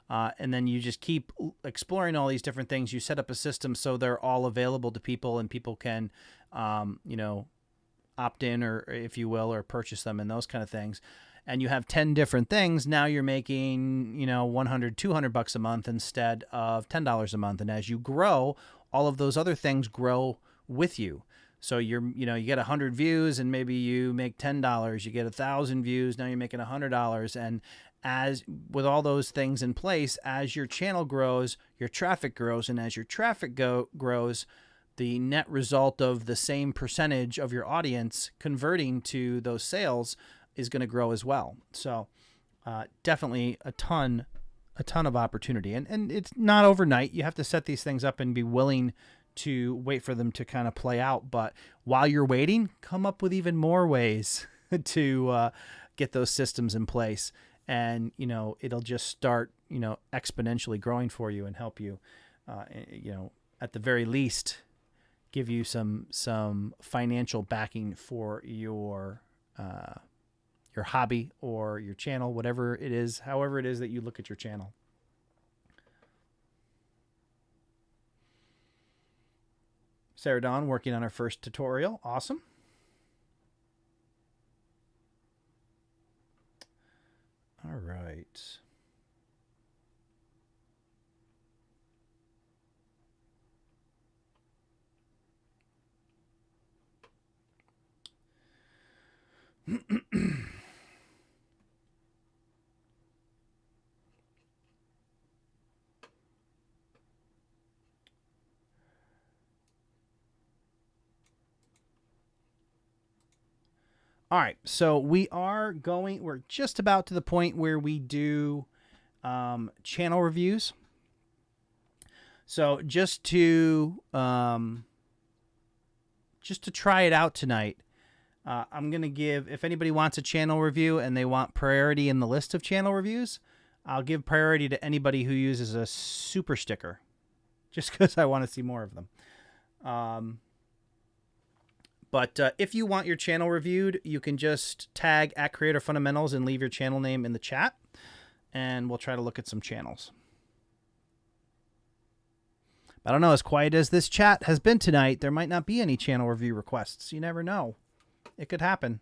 And then you just keep exploring all these different things. You set up a system so they're all available to people, and people can, opt in, or if you will, or purchase them and those kind of things. And you have 10 different things. Now you're making, $100, $200 a month instead of $10 a month. And as you grow, all of those other things grow with you. So you get 100 views and maybe you make $10, you get 1,000 views. Now you're making $100. And as with all those things in place, as your channel grows, your traffic grows. And as your traffic grows, the net result of the same percentage of your audience converting to those sales is going to grow as well. So definitely a ton of opportunity. And it's not overnight. You have to set these things up and be willing to wait for them to kind of play out. But while you're waiting, come up with even more ways to get those systems in place. And, it'll just start, exponentially growing for you and help you, at the very least, give you some financial backing for your hobby or your channel, whatever it is, however it is that you look at your channel. Sarah Dawn working on her first tutorial. Awesome. All right. All right, so we're just about to the point where we do channel reviews. So just to try it out tonight, I'm going to give, if anybody wants a channel review and they want priority in the list of channel reviews, I'll give priority to anybody who uses a super sticker, just because I want to see more of them. But if you want your channel reviewed, you can just tag @CreatorFundamentals and leave your channel name in the chat, and we'll try to look at some channels. I don't know, as quiet as this chat has been tonight, there might not be any channel review requests. You never know. It could happen.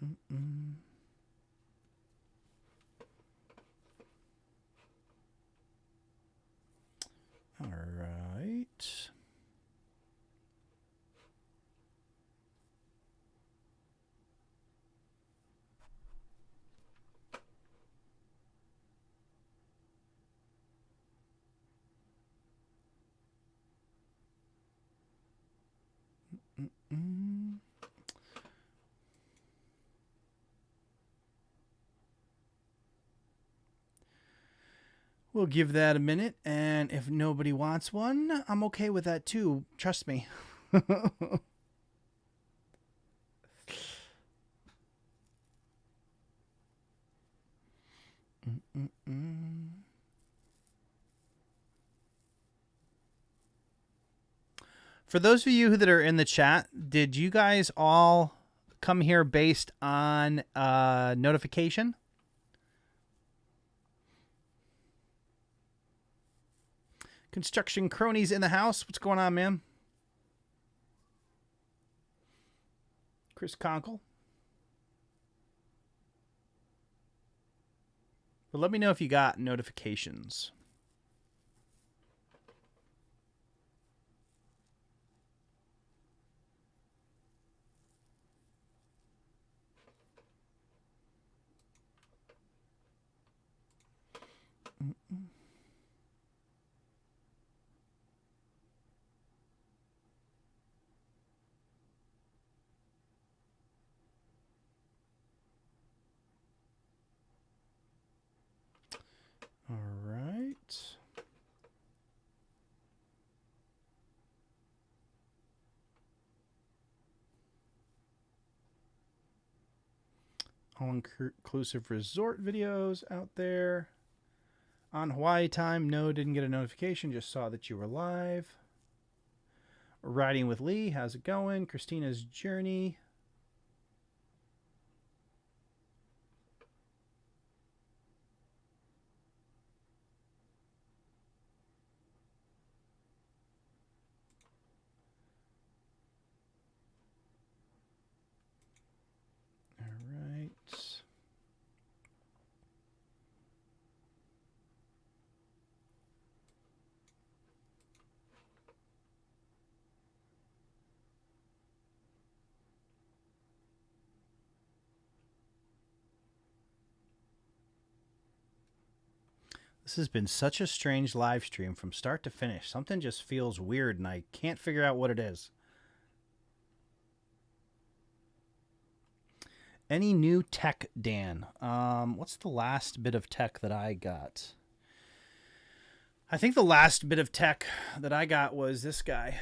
All right. We'll give that a minute, and if nobody wants one, I'm okay with that too. Trust me. For those of you that are in the chat, did you guys all come here based on notification? Construction cronies in the house. What's going on, man? Chris Conkle. But let me know if you got notifications. All right. All-inclusive resort videos out there. On Hawaii time, no, didn't get a notification, just saw that you were live. Riding with Lee, how's it going? Christina's Journey. All right. This has been such a strange live stream from start to finish. Something just feels weird, and I can't figure out what it is. Any new tech, Dan? What's the last bit of tech that I got? I think the last bit of tech that I got was this guy.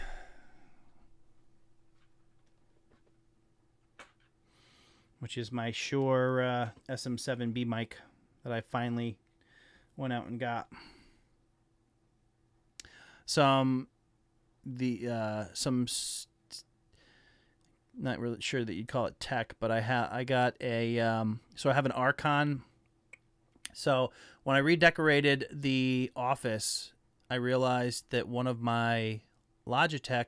Which is my Shure SM7B mic that I finally went out and got. Not really sure that you'd call it tech, but I got a so I have an Archon. So when I redecorated the office, I realized that one of my Logitech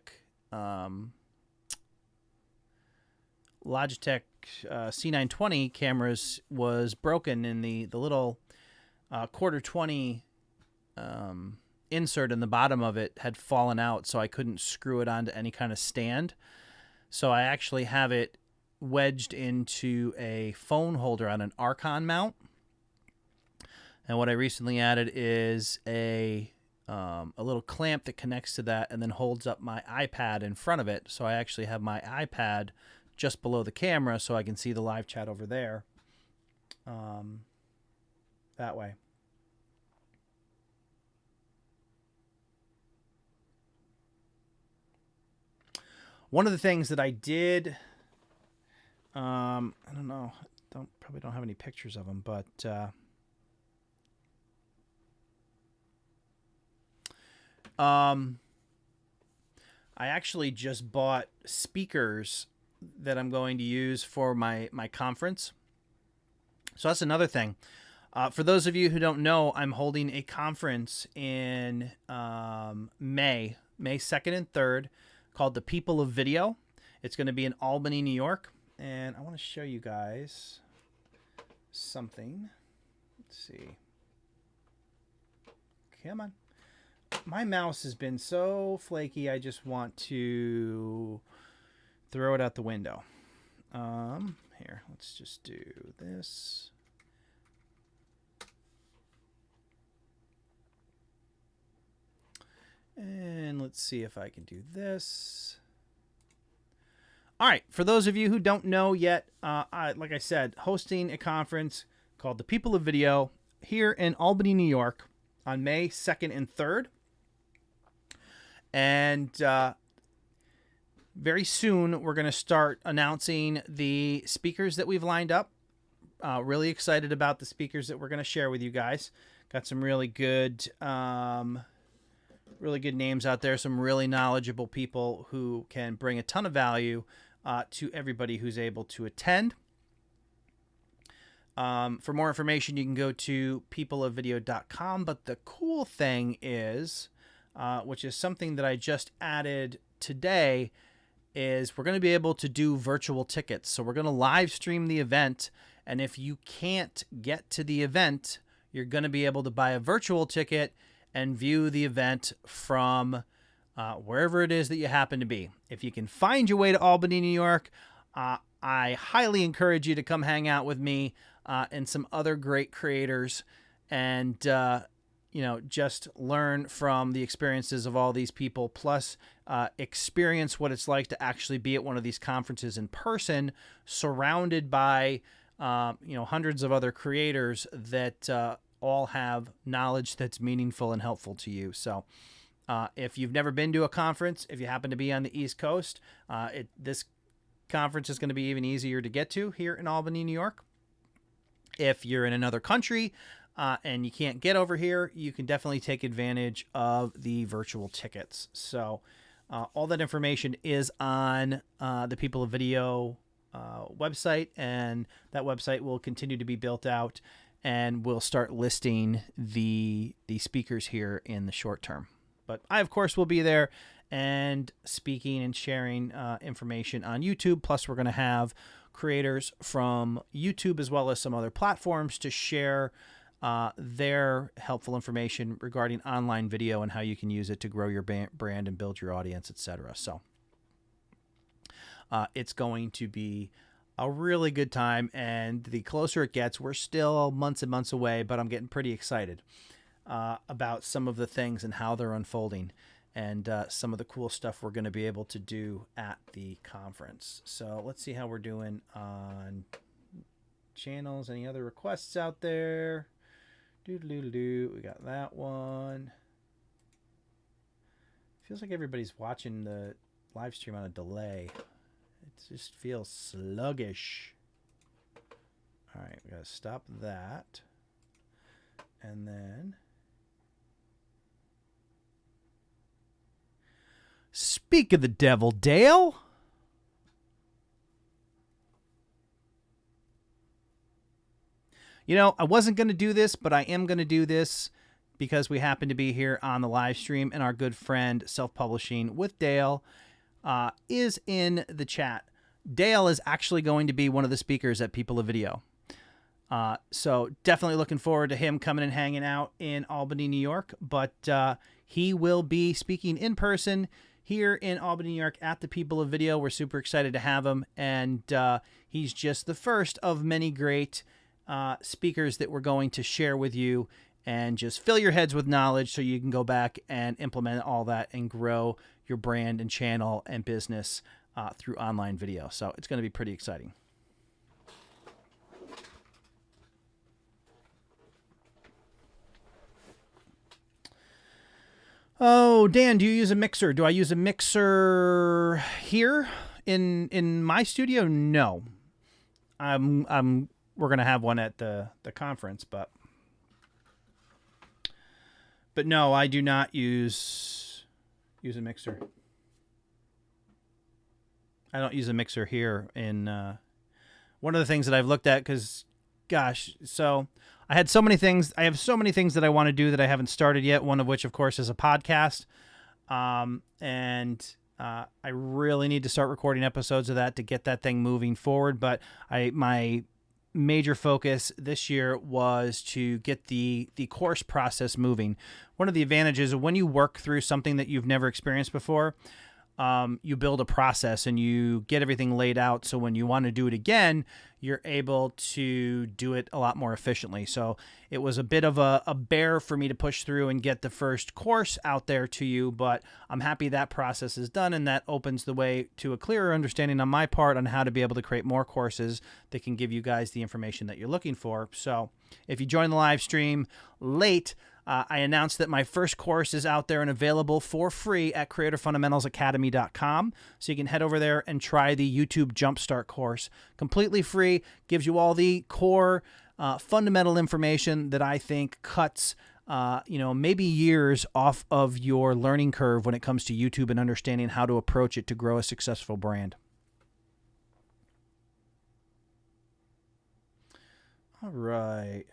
C920 cameras was broken, and the little quarter 20 insert in the bottom of it had fallen out, so I couldn't screw it onto any kind of stand. So I actually have it wedged into a phone holder on an Archon mount. And what I recently added is a little clamp that connects to that and then holds up my iPad in front of it. So I actually have my iPad just below the camera so I can see the live chat over there. That way. One of the things that I did, I don't know, probably don't have any pictures of them, but I actually just bought speakers that I'm going to use for my conference. So that's another thing. For those of you who don't know, I'm holding a conference in May 2nd and 3rd called The People of Video. It's going to be in Albany, New York. And I want to show you guys something. Let's see. Come on. My mouse has been so flaky, I just want to throw it out the window. Here, let's just do this. And let's see if I can do this. All right, for those of you who don't know yet, like I said, hosting a conference called The People of Video here in Albany, New York on May 2nd and 3rd. And very soon we're going to start announcing the speakers that we've lined up. Really excited about the speakers that we're going to share with you guys. Got some really good names out there, some really knowledgeable people who can bring a ton of value to everybody who's able to attend. For more information, you can go to peopleofvideo.com. But the cool thing is, which is something that I just added today, is we're going to be able to do virtual tickets. So we're going to live stream the event. And if you can't get to the event, you're going to be able to buy a virtual ticket and view the event from wherever it is that you happen to be. If you can find your way to Albany, New York, I highly encourage you to come hang out with me and some other great creators and, just learn from the experiences of all these people, plus experience what it's like to actually be at one of these conferences in person, surrounded by, hundreds of other creators that all have knowledge that's meaningful and helpful to you. So if you've never been to a conference, if you happen to be on the East Coast, this conference is going to be even easier to get to here in Albany, New York. If you're in another country and you can't get over here, you can definitely take advantage of the virtual tickets. So all that information is on the People of Video website, and that website will continue to be built out, and we'll start listing the speakers here in the short term. But I, of course, will be there and speaking and sharing information on YouTube. Plus, we're going to have creators from YouTube as well as some other platforms to share their helpful information regarding online video and how you can use it to grow your brand and build your audience, etc. So it's going to be a really good time, and the closer it gets, we're still months and months away, but I'm getting pretty excited about some of the things and how they're unfolding, and some of the cool stuff we're going to be able to do at the conference. So let's see how we're doing on channels. Any other requests out there? We got that one. Feels like everybody's watching the live stream on a delay. It just feels sluggish. All right, we got to stop that. And then speak of the devil, Dale. I wasn't going to do this, but I am going to do this because we happen to be here on the live stream, and our good friend Self-Publishing with Dale is in the chat. Dale is actually going to be one of the speakers at People of Video. So definitely looking forward to him coming and hanging out in Albany, New York. But he will be speaking in person here in Albany, New York at the People of Video. We're super excited to have him. And he's just the first of many great speakers that we're going to share with you and just fill your heads with knowledge so you can go back and implement all that and grow your brand and channel and business through online video. So it's going to be pretty exciting. Oh, Dan, do you use a mixer? Do I use a mixer here in my studio? No. We're going to have one at the conference, but no, I do not use a mixer. I don't use a mixer here in one of the things that I've looked at, because gosh, so I have so many things that I want to do that I haven't started yet, one of which of course is a podcast. And I really need to start recording episodes of that to get that thing moving forward. But my major focus this year was to get the course process moving. One of the advantages of when you work through something that you've never experienced before, you build a process and you get everything laid out. So when you want to do it again, you're able to do it a lot more efficiently. So it was a bit of a bear for me to push through and get the first course out there to you, but I'm happy that process is done, and that opens the way to a clearer understanding on my part on how to be able to create more courses that can give you guys the information that you're looking for. So if you join the live stream late, I announced that my first course is out there and available for free at creatorfundamentals.academy.com. So you can head over there and try the YouTube Jumpstart course. Completely free, gives you all the core fundamental information that I think cuts maybe years off of your learning curve when it comes to YouTube and understanding how to approach it to grow a successful brand. All right.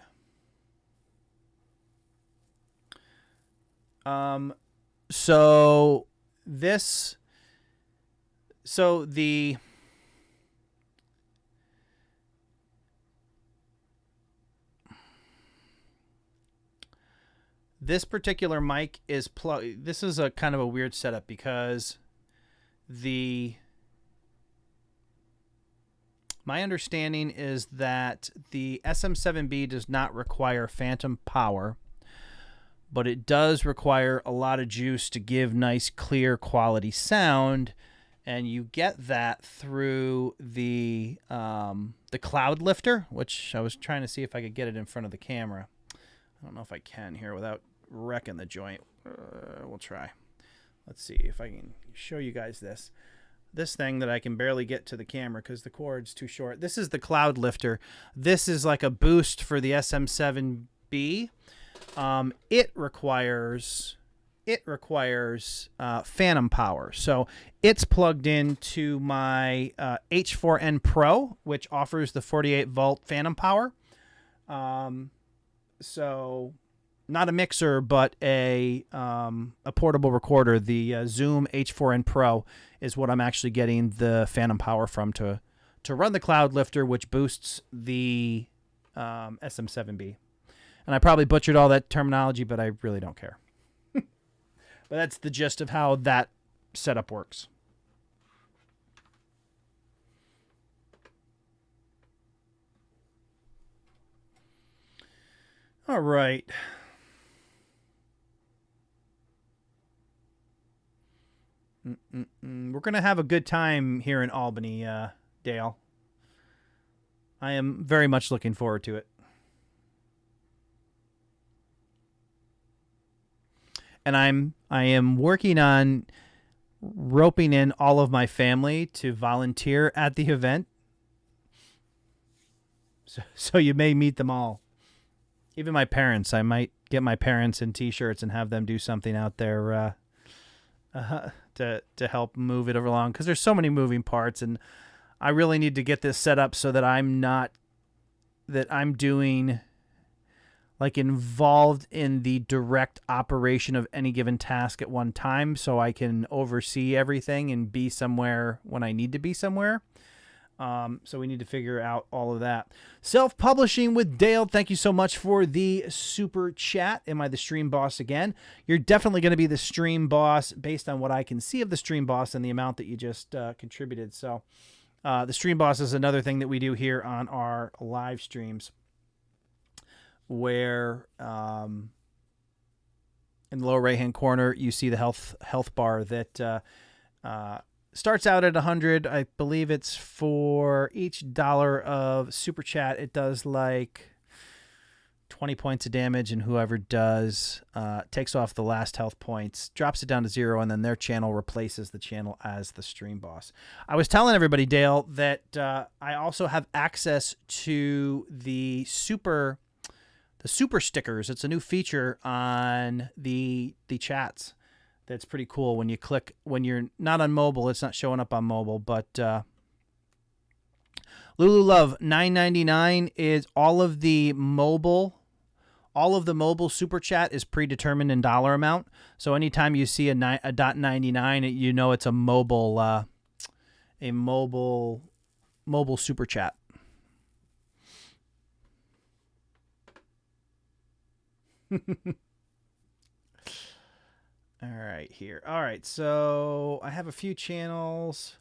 So this particular mic is plugged. This is a kind of a weird setup because my understanding is that the SM7B does not require phantom power, but it does require a lot of juice to give nice, clear, quality sound, and you get that through the cloud lifter, which I was trying to see if I could get it in front of the camera. I don't know if I can here without wrecking the joint. We'll try. Let's see if I can show you guys this thing that I can barely get to the camera because the cord's too short. This is the cloud lifter. This is like a boost for the SM7B. It requires phantom power. So it's plugged into my H4n Pro, which offers the 48 volt phantom power. So not a mixer, but a portable recorder. The Zoom H4n Pro is what I'm actually getting the phantom power from to run the cloud lifter, which boosts the SM7B. And I probably butchered all that terminology, but I really don't care. But that's the gist of how that setup works. All right. We're going to have a good time here in Albany, Dale. I am very much looking forward to it. And I am working on roping in all of my family to volunteer at the event. So you may meet them all. Even my parents. I might get my parents in T-shirts and have them do something out there to help move it along. Because there's so many moving parts, and I really need to get this set up so that I'm doing like involved in the direct operation of any given task at one time, so I can oversee everything and be somewhere when I need to be somewhere. So we need to figure out all of that. Self-publishing with Dale. Thank you so much for the super chat. Am I the stream boss again? You're definitely going to be the stream boss based on what I can see of the stream boss and the amount that you just contributed. So the stream boss is another thing that we do here on our live streams, where in the lower right hand corner you see the health bar that starts out at 100. I believe it's for each $1 of super chat it does like 20 points of damage, and whoever does takes off the last health points, drops it down to 0, and then their channel replaces the channel as the stream boss. I was telling everybody, Dale, that I also have access to the super stickers. It's a new feature on the chats that's pretty cool. When you click, when you're not on mobile, it's not showing up on mobile, but Lulu Love $9.99 is all of the mobile all of the mobile super chat is predetermined in dollar amount. So anytime you see a $.99, you know it's a mobile super chat. All right, here. All right, so I have a few channels.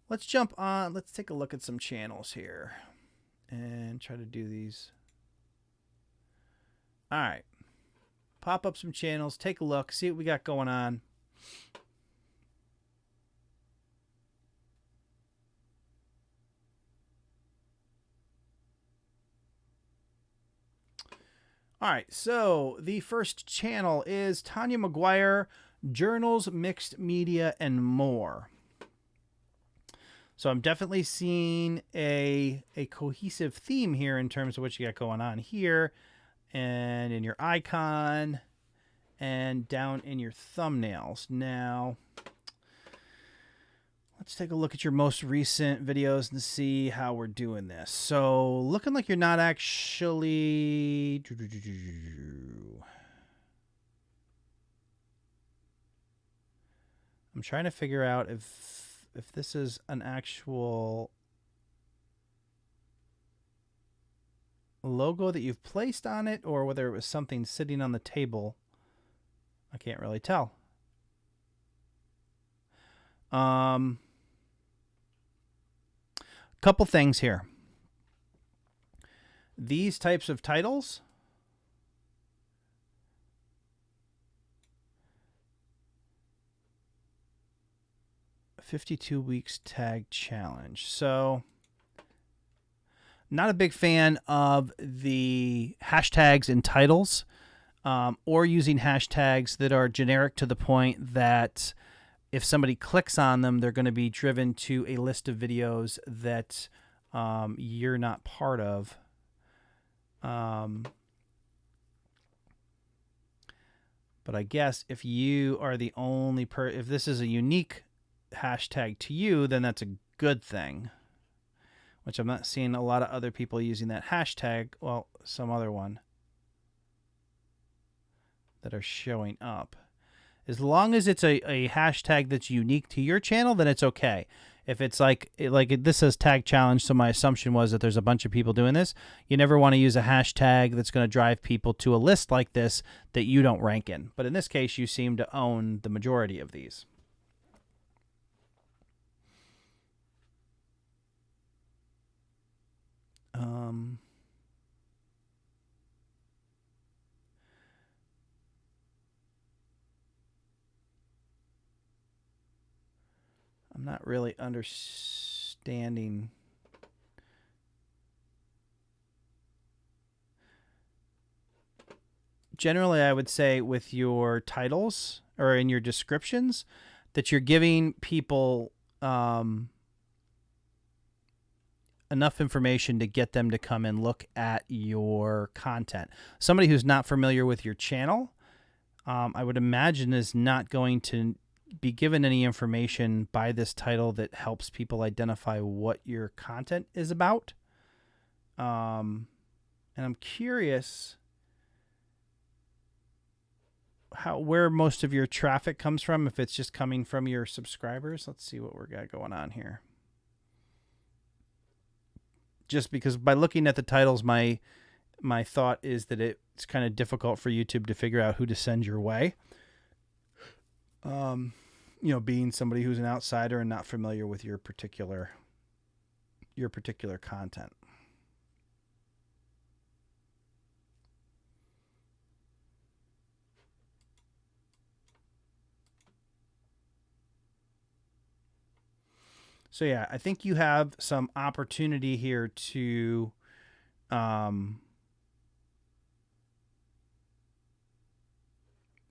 Let's jump on. Let's take a look at some channels here and try to do these. All right. Pop up some channels, take a look, see what we got going on. All right, so the first channel is Tanya McGuire, Journals, Mixed Media, and More. So I'm definitely seeing a cohesive theme here in terms of what you got going on here and in your icon and down in your thumbnails. Now, let's take a look at your most recent videos and see how we're doing this. So looking like you're not actually... I'm trying to figure out if this is an actual logo that you've placed on it or whether it was something sitting on the table. I can't really tell. Couple things here. These types of titles "52 weeks tag challenge." So not a big fan of the hashtags in titles or using hashtags that are generic to the point that if somebody clicks on them, they're going to be driven to a list of videos that you're not part of. But I guess if you are the only if this is a unique hashtag to you, then that's a good thing. Which I'm not seeing a lot of other people using that hashtag. Well, some other one that are showing up. As long as it's a hashtag that's unique to your channel, then it's okay. If it's like this says tag challenge, so my assumption was that there's a bunch of people doing this. You never want to use a hashtag that's going to drive people to a list like this that you don't rank in. But in this case, you seem to own the majority of these. I'm not really understanding. Generally, I would say with your titles or in your descriptions that you're giving people enough information to get them to come and look at your content. Somebody who's not familiar with your channel, I would imagine is not going to be given any information by this title that helps people identify what your content is about. And I'm curious where most of your traffic comes from, if it's just coming from your subscribers. Let's see what we got going on here. Just because by looking at the titles, my thought is that it's kind of difficult for YouTube to figure out who to send your way. You know, being somebody who's an outsider and not familiar with your particular content. So yeah, I think you have some opportunity here to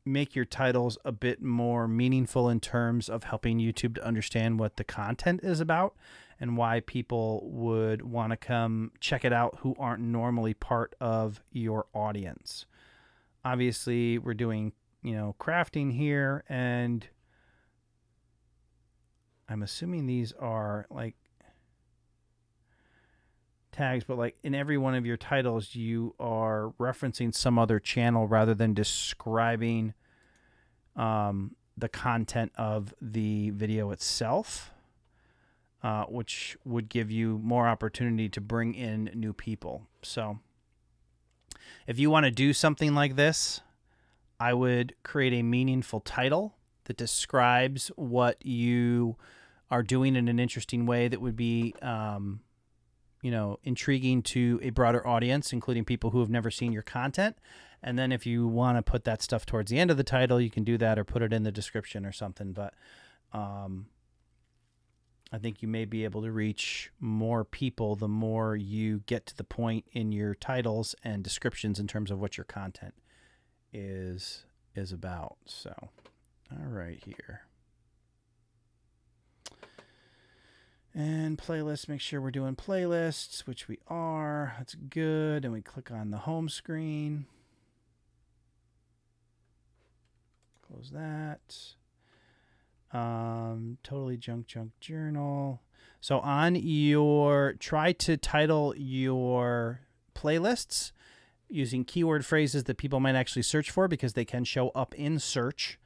make your titles a bit more meaningful in terms of helping YouTube to understand what the content is about and why people would want to come check it out who aren't normally part of your audience. Obviously, we're doing, crafting here, and I'm assuming these are like tags, but like in every one of your titles, you are referencing some other channel rather than describing the content of the video itself, which would give you more opportunity to bring in new people. So if you want to do something like this, I would create a meaningful title that describes what you are doing in an interesting way that would be, intriguing to a broader audience, including people who have never seen your content. And then if you want to put that stuff towards the end of the title, you can do that or put it in the description or something. But I think you may be able to reach more people the more you get to the point in your titles and descriptions in terms of what your content is about. So, all right here. And playlists, make sure we're doing playlists, which we are. That's good. And we click on the home screen. Close that. Totally junk journal. So try to title your playlists using keyword phrases that people might actually search for, because they can show up in search.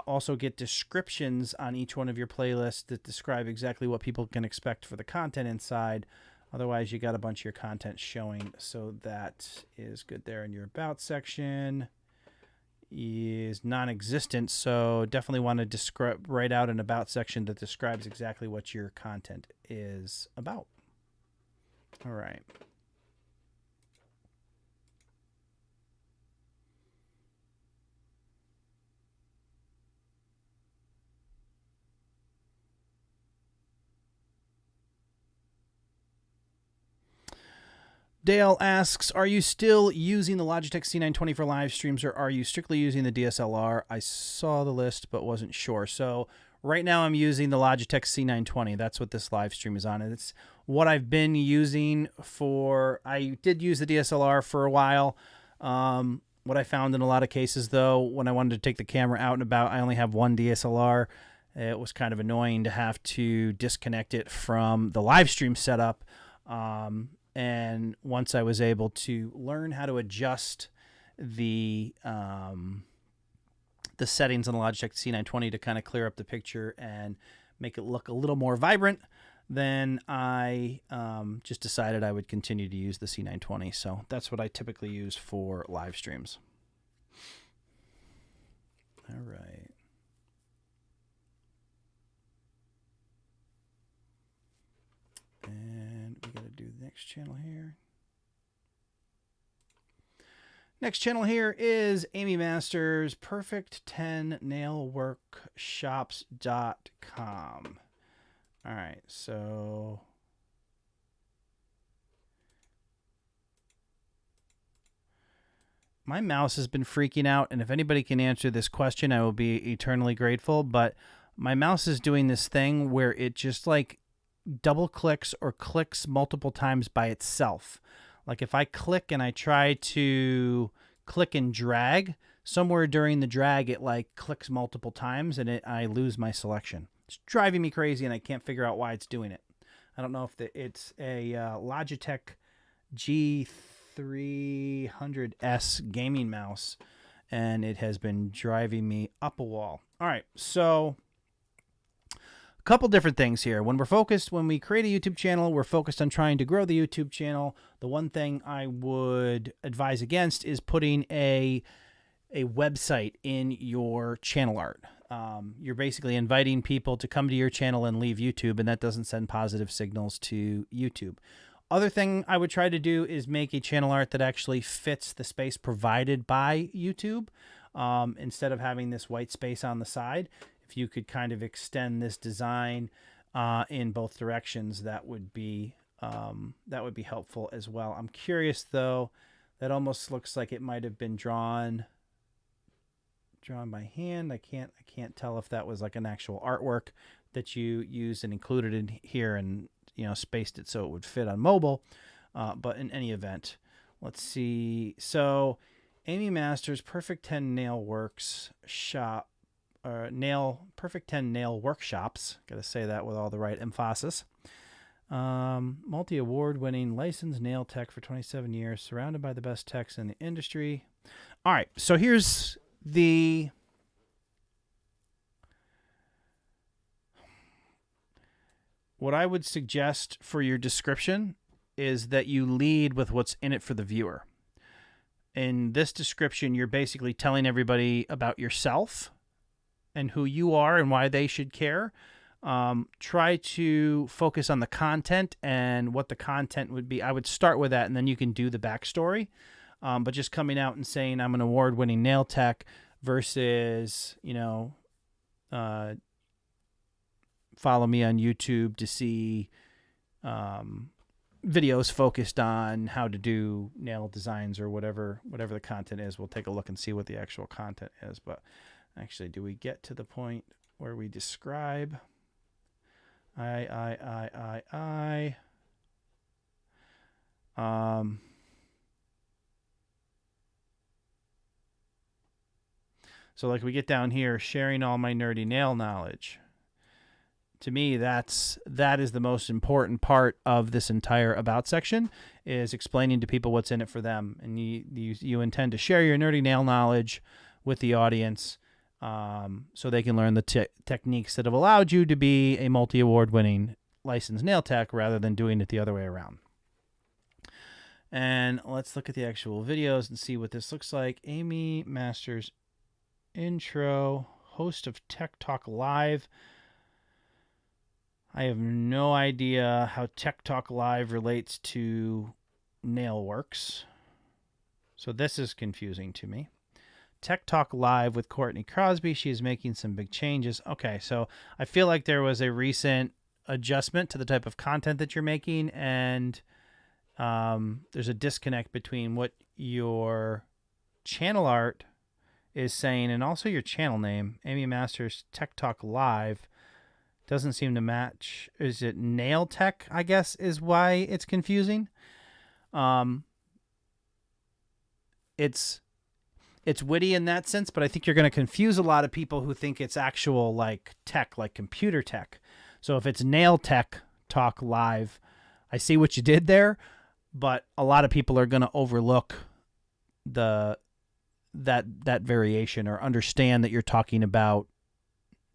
Also get descriptions on each one of your playlists that describe exactly what people can expect for the content inside. Otherwise, you got a bunch of your content showing. So that is good there. And your about section is non-existent. So definitely want to write out an about section that describes exactly what your content is about. All right. Dale asks, are you still using the Logitech C920 for live streams, or are you strictly using the DSLR? I saw the list but wasn't sure. So right now I'm using the Logitech C920. That's what this live stream is on. And it's what I've been using for, I did use the DSLR for a while. What I found in a lot of cases, though, when I wanted to take the camera out and about, I only have one DSLR. It was kind of annoying to have to disconnect it from the live stream setup. And once I was able to learn how to adjust the settings on the Logitech C920 to kind of clear up the picture and make it look a little more vibrant, then I just decided I would continue to use the C920. So that's what I typically use for live streams. All right. And we got to do the next channel here. Next channel here is Amy Masters, perfect10nailworkshops.com. All right, so my mouse has been freaking out, and if anybody can answer this question, I will be eternally grateful. But my mouse is doing this thing where it just like double clicks or clicks multiple times by itself. Like if I click and I try to click and drag, somewhere during the drag it like clicks multiple times and I lose my selection. It's driving me crazy and I can't figure out why it's doing it. I don't know if it's a Logitech G300S gaming mouse, and it has been driving me up a wall. All right, so couple different things here. When we create a YouTube channel, we're focused on trying to grow the YouTube channel. The one thing I would advise against is putting a website in your channel art. You're basically inviting people to come to your channel and leave YouTube, and that doesn't send positive signals to YouTube. Other thing I would try to do is make a channel art that actually fits the space provided by YouTube, instead of having this white space on the side. If you could kind of extend this design in both directions, that would be helpful as well. I'm curious though, that almost looks like it might have been drawn by hand. I can't tell if that was like an actual artwork that you used and included in here and spaced it so it would fit on mobile. But in any event, let's see. So Amy Masters, Perfect 10 Nail Works Shop. Perfect 10 Nail Workshops. Got to say that with all the right emphasis. Multi-award winning licensed nail tech for 27 years, surrounded by the best techs in the industry. All right, so here's the what I would suggest for your description is that you lead with what's in it for the viewer. In this description, you're basically telling everybody about yourself and who you are and why they should care. Try to focus on the content and what the content would be. I would start with that, and then you can do the backstory. But just coming out and saying I'm an award-winning nail tech versus, follow me on YouTube to see videos focused on how to do nail designs or whatever the content is. We'll take a look and see what the actual content is. But actually, do we get to the point where we describe? So like we get down here, sharing all my nerdy nail knowledge. To me, that is the most important part of this entire about section, is explaining to people what's in it for them. And you intend to share your nerdy nail knowledge with the audience so they can learn the techniques that have allowed you to be a multi-award winning licensed nail tech rather than doing it the other way around. And let's look at the actual videos and see what this looks like. Amy Masters intro, host of Tech Talk Live. I have no idea how Tech Talk Live relates to Nailworks. So this is confusing to me. Tech Talk Live with Courtney Crosby. She is making some big changes. Okay, so I feel like there was a recent adjustment to the type of content that you're making, and there's a disconnect between what your channel art is saying and also your channel name. Amy Masters Tech Talk Live doesn't seem to match. Is it Nail Tech, I guess, is why it's confusing. It's witty in that sense, but I think you're going to confuse a lot of people who think it's actual like tech, like computer tech. So if it's Nail Tech Talk Live, I see what you did there, but a lot of people are going to overlook that variation or understand that you're talking about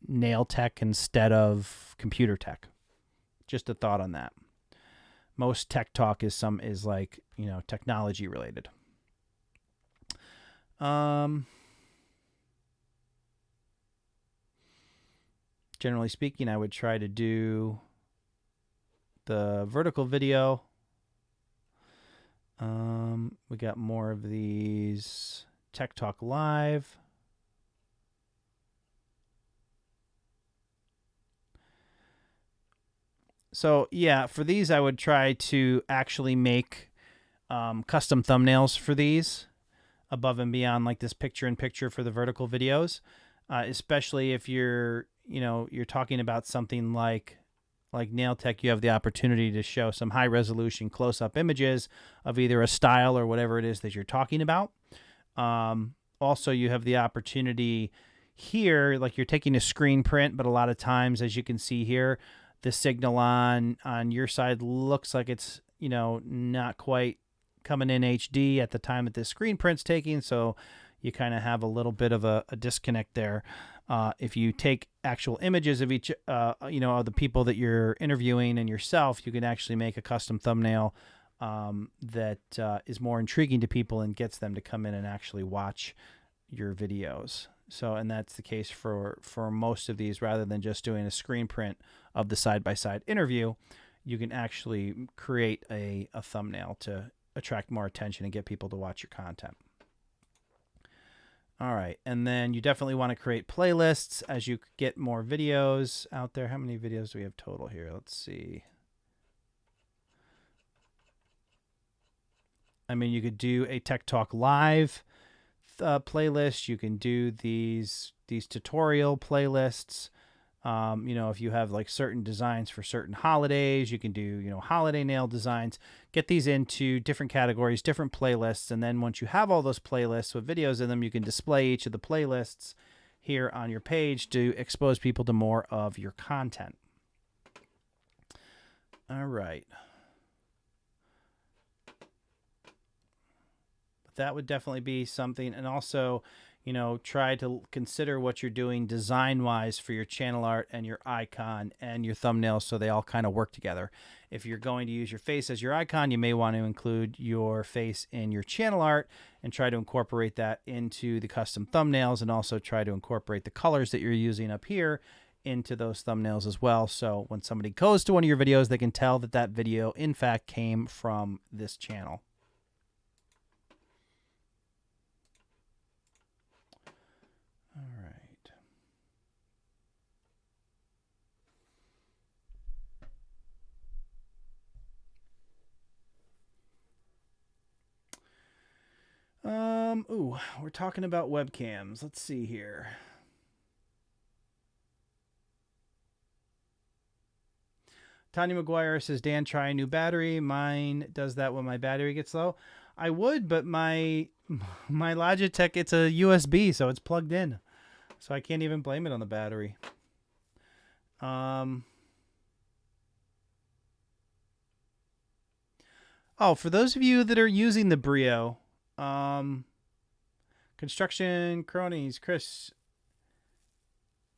nail tech instead of computer tech. Just a thought on that. Most tech talk is like, technology related. Generally speaking, I would try to do the vertical video. We got more of these Tech Talk Live. So yeah, for these, I would try to actually make custom thumbnails for these above and beyond like this picture-in-picture for the vertical videos, especially if you're talking about something like nail tech. You have the opportunity to show some high-resolution close-up images of either a style or whatever it is that you're talking about. Also, you have the opportunity here, like you're taking a screen print, but a lot of times, as you can see here, the signal on your side looks like it's, not quite coming in HD at the time that this screen print's taking, so you kind of have a little bit of a disconnect there. If you take actual images of each, of the people that you're interviewing and yourself, you can actually make a custom thumbnail that is more intriguing to people and gets them to come in and actually watch your videos. So, and that's the case for most of these. Rather than just doing a screen print of the side-by-side interview, you can actually create a thumbnail to attract more attention and get people to watch your content. All right, and then you definitely want to create playlists as you get more videos out there. How many videos do we have total here? Let's see. I mean, you could do a Tech Talk Live playlist. You can do these tutorial playlists. If you have like certain designs for certain holidays, you can do, holiday nail designs. Get these into different categories, different playlists. And then once you have all those playlists with videos in them, you can display each of the playlists here on your page to expose people to more of your content. All right. That would definitely be something. And also, you know, try to consider what you're doing design-wise for your channel art and your icon and your thumbnails so they all kind of work together. If you're going to use your face as your icon, you may want to include your face in your channel art and try to incorporate that into the custom thumbnails, and also try to incorporate the colors that you're using up here into those thumbnails as well. So when somebody goes to one of your videos, they can tell that that video, in fact, came from this channel. All right. Ooh, we're talking about webcams. Let's see here. Tanya McGuire says, Dan, try a new battery. Mine does that when my battery gets low. I would, but my Logitech, it's a USB, so it's plugged in. So I can't even blame it on the battery. Oh, for those of you that are using the Brio, Construction Cronies, Chris,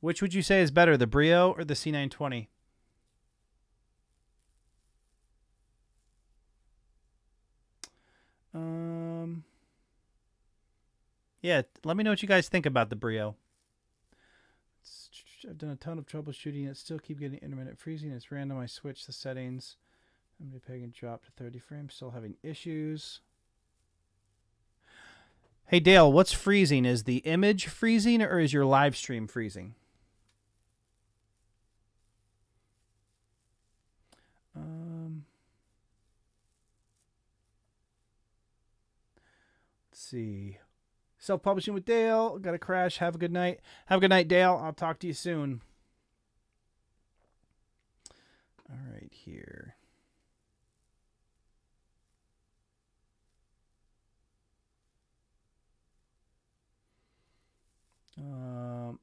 which would you say is better, the Brio or the C920? Yeah, let me know what you guys think about the Brio. I've done a ton of troubleshooting. It still keep getting intermittent freezing. It's random. I switched the settings. I'm going to drop to 30 frames. Still having issues. Hey, Dale, what's freezing? Is the image freezing or is your live stream freezing? Let's see. Self-publishing with Dale. Got to crash. Have a good night. Have a good night, Dale. I'll talk to you soon. All right, here.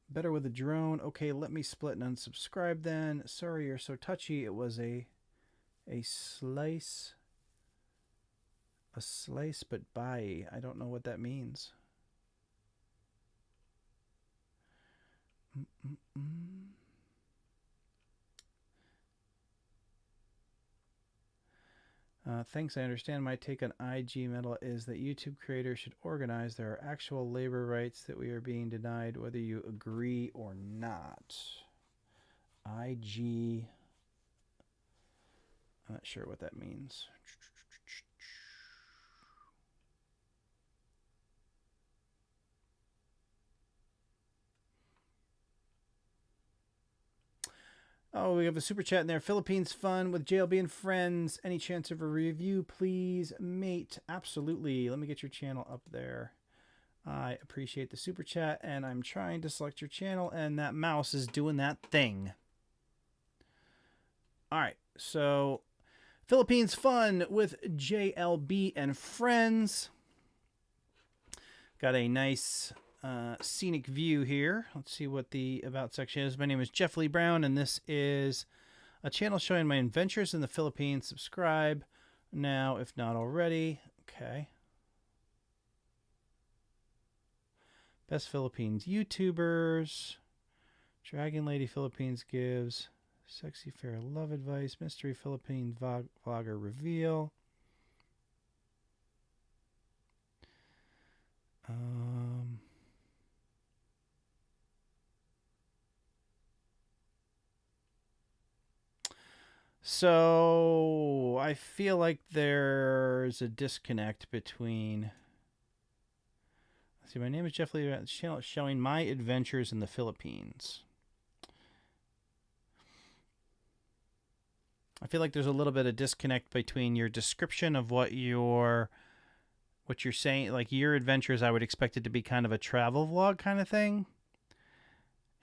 Better with a drone. Okay, let me split and unsubscribe then. Sorry you're so touchy. It was a slice. A slice, but bye. I don't know what that means. Thanks. I understand. My take on IG Metal is that YouTube creators should organize. There are actual labor rights that we are being denied, whether you agree or not. IG. I'm not sure what that means. Oh, we have a super chat in there. Philippines fun with JLB and friends. Any chance of a review, please, mate? Absolutely. Let me get your channel up there. I appreciate the super chat, and I'm trying to select your channel, and that mouse is doing that thing. All right, so Philippines fun with JLB and friends. Got a nice scenic view here. Let's see what the about section is. My name is Jeff Lee Brown, and this is a channel showing my adventures in the Philippines. Subscribe now if not already. Okay. Best Philippines YouTubers. Dragon Lady Philippines gives sexy fair love advice. Mystery Philippine vlogger reveal. So I feel like there's a disconnect between. Let's see, my name is Jeff Lee. Channel showing my adventures in the Philippines. I feel like there's a little bit of disconnect between your description of what you're saying, like your adventures. I would expect it to be kind of a travel vlog kind of thing.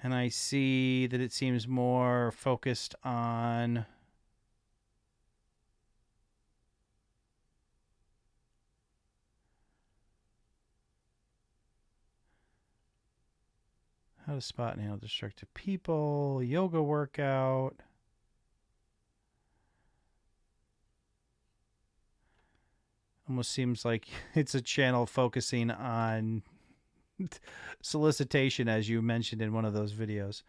And I see that it seems more focused on how to spot and handle destructive people, yoga workout. How to spot and handle destructive people, yoga workout. Almost seems like it's a channel focusing on solicitation, as you mentioned in one of those videos,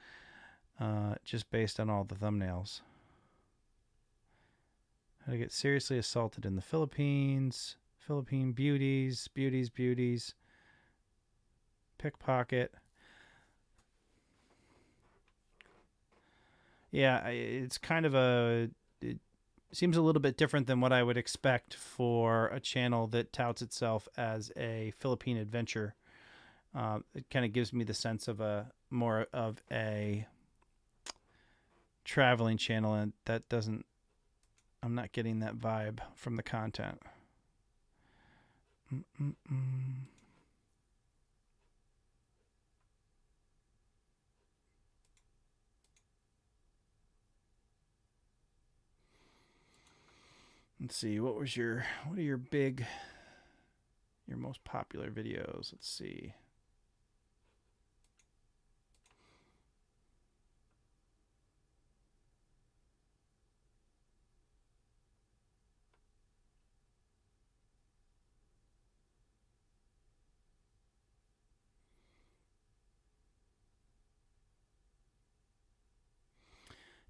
just based on all the thumbnails. How to get seriously assaulted in the Philippines. Philippine beauties, beauties. Pickpocket. Yeah, it's kind of it seems a little bit different than what I would expect for a channel that touts itself as a Philippine adventure. It kind of gives me the sense of more of a traveling channel, and that doesn't, I'm not getting that vibe from the content. Let's see, what are your most popular videos? Let's see.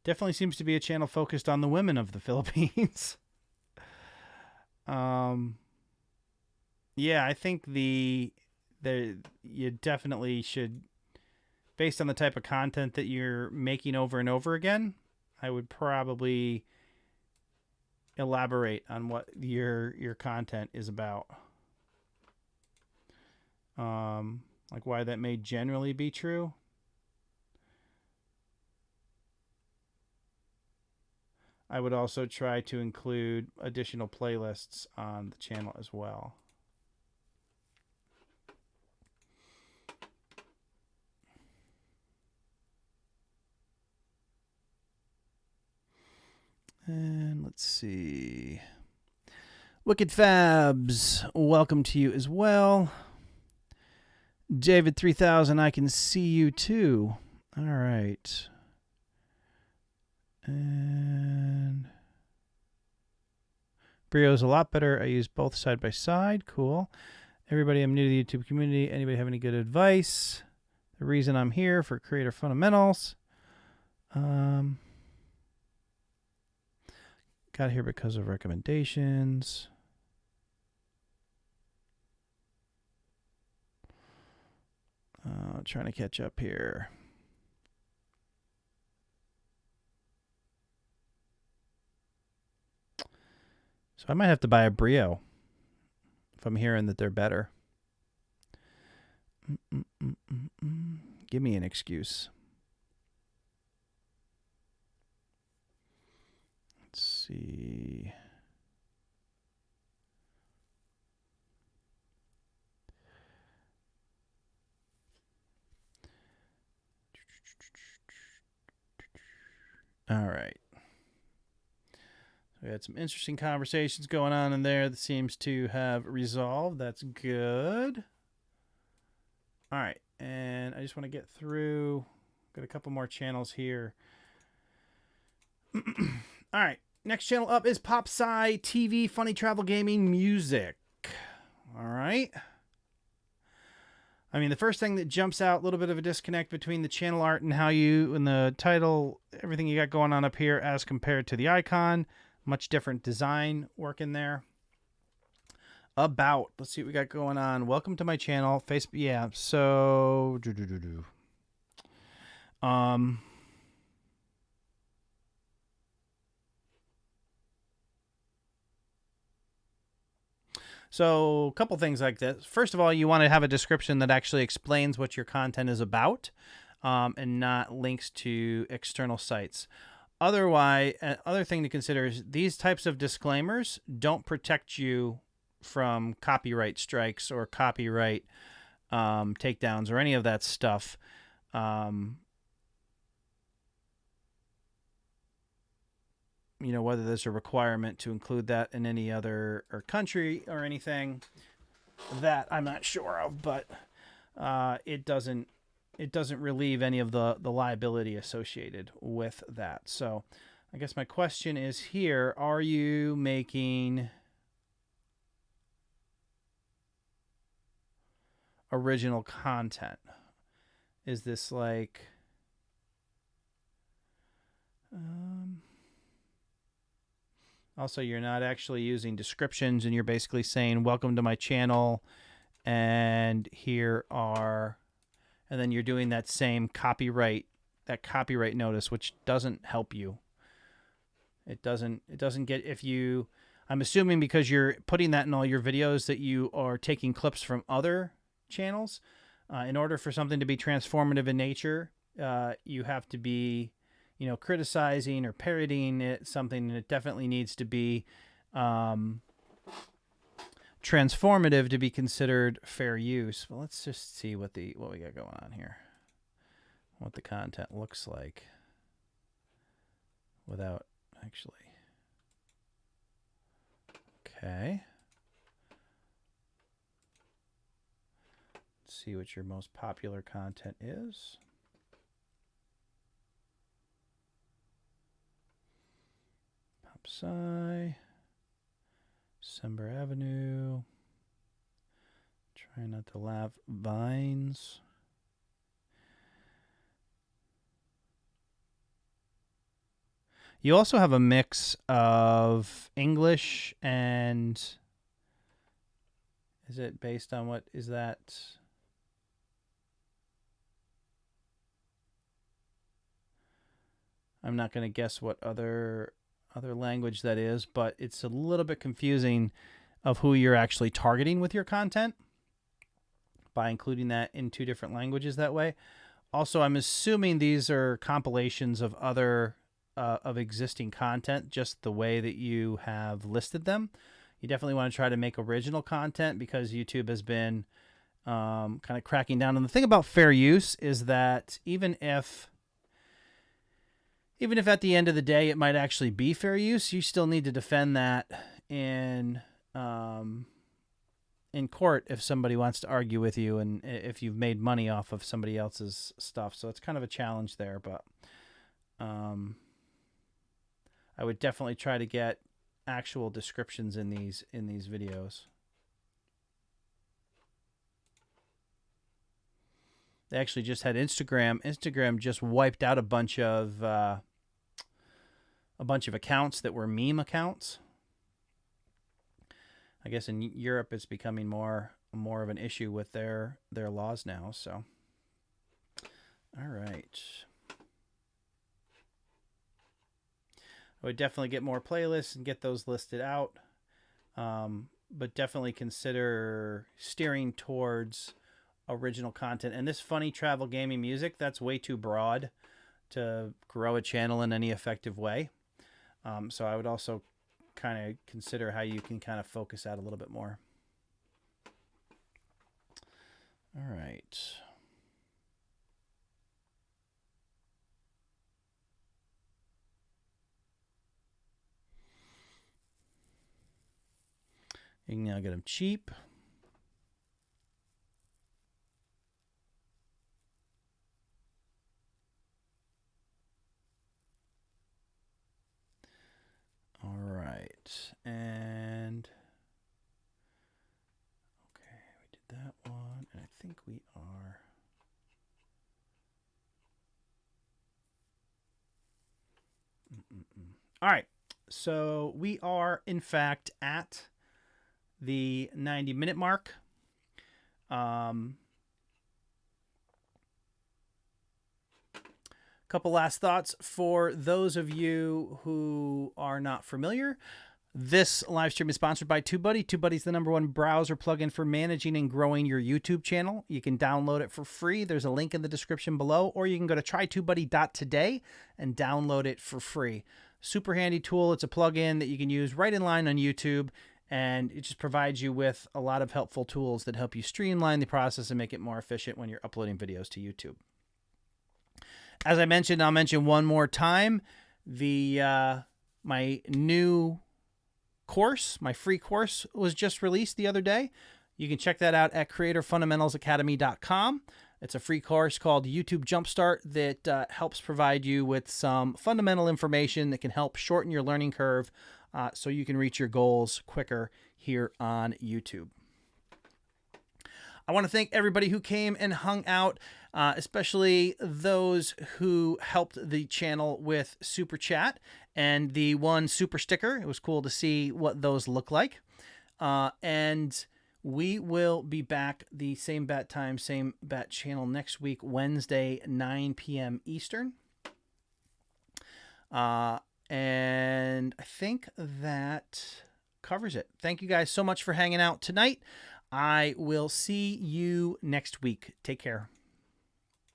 Definitely seems to be a channel focused on the women of the Philippines. Yeah, I think you definitely should, based on the type of content that you're making over and over again, I would probably elaborate on what your content is about. Like why that may generally be true. I would also try to include additional playlists on the channel as well. And let's see. Wicked Fabs, welcome to you as well. David 3000, I can see you too. All right. And Brio's a lot better. I use both side by side. Cool. Everybody, I'm new to the YouTube community. Anybody have any good advice? The reason I'm here for creator fundamentals. Got here because of recommendations. Trying to catch up here. So I might have to buy a Brio if I'm hearing that they're better. Give me an excuse. Let's see. All right. We had some interesting conversations going on in there that seems to have resolved. That's good. All right. And I just want to get through. Got a couple more channels here. All right. Next channel up is Pop Sci TV, Funny Travel Gaming Music. All right. I mean, the first thing that jumps out, a little bit of a disconnect between the channel art and how you, and the title, everything you got going on up here as compared to the icon. Much different design work in there. About, let's see what we got going on. Welcome to my channel. Facebook, yeah, so... So a couple things like this. First of all, you want to have a description that actually explains what your content is about, and not links to external sites. Otherwise, other thing to consider is these types of disclaimers don't protect you from copyright strikes or copyright takedowns or any of that stuff. You know, whether there's a requirement to include that in any other country or anything, that I'm not sure of, but it doesn't relieve any of the liability associated with that. So I guess my question is here, are you making original content? Is this like... Also, you're not actually using descriptions, and you're basically saying, welcome to my channel, and here are... And then you're doing that same copyright notice, which doesn't help you. It doesn't get... If you... I'm assuming because you're putting that in all your videos that you are taking clips from other channels. In order for something to be transformative in nature, you have to be, criticizing or parodying something, and it definitely needs to be transformative to be considered fair use. Well, let's just see what we got going on here. What the content looks like without actually... Okay. Let's see what your most popular content is. Pop Sci. December Avenue. Try not to laugh. Vines. You also have a mix of English and... Is it based on what is that? I'm not going to guess what other language that is, but it's a little bit confusing of who you're actually targeting with your content by including that in 2 different languages that way. Also, I'm assuming these are compilations of other of existing content, just the way that you have listed them. You definitely want to try to make original content because YouTube has been kind of cracking down. And the thing about fair use is that even if at the end of the day it might actually be fair use, you still need to defend that in court if somebody wants to argue with you and if you've made money off of somebody else's stuff. So it's kind of a challenge there, but I would definitely try to get actual descriptions in these videos. They actually just had Instagram. Instagram just wiped out a bunch of accounts that were meme accounts. I guess in Europe it's becoming more of an issue with their laws now. So, all right. I would definitely get more playlists and get those listed out, but definitely consider steering towards original content. And this funny travel gaming music, that's way too broad to grow a channel in any effective way. So I would also kind of consider how you can kind of focus out a little bit more. All right. You can now get them cheap. All right. And okay, we did that one. And I think we are. All right. So we are, in fact, at the 90-minute mark. Couple last thoughts for those of you who are not familiar. This live stream is sponsored by TUBEBUDDY. TUBEBUDDY is the #1 browser plugin for managing and growing your YouTube channel. You can download it for free. There's a link in the description below, or you can go to trytubebuddy.today and download it for free. Super handy tool. It's a plugin that you can use right in line on YouTube, and it just provides you with a lot of helpful tools that help you streamline the process and make it more efficient when you're uploading videos to YouTube. As I mentioned, I'll mention one more time, my new course, my free course was just released the other day. You can check that out at creatorfundamentals.academy.com. It's a free course called YouTube Jumpstart that helps provide you with some fundamental information that can help shorten your learning curve so you can reach your goals quicker here on YouTube. I want to thank everybody who came and hung out, especially those who helped the channel with Super Chat and the one super sticker. It was cool to see what those look like. And we will be back the same bat time, same bat channel next week, Wednesday, 9 p.m. Eastern. And I think that covers it. Thank you guys so much for hanging out tonight. I will see you next week. Take care.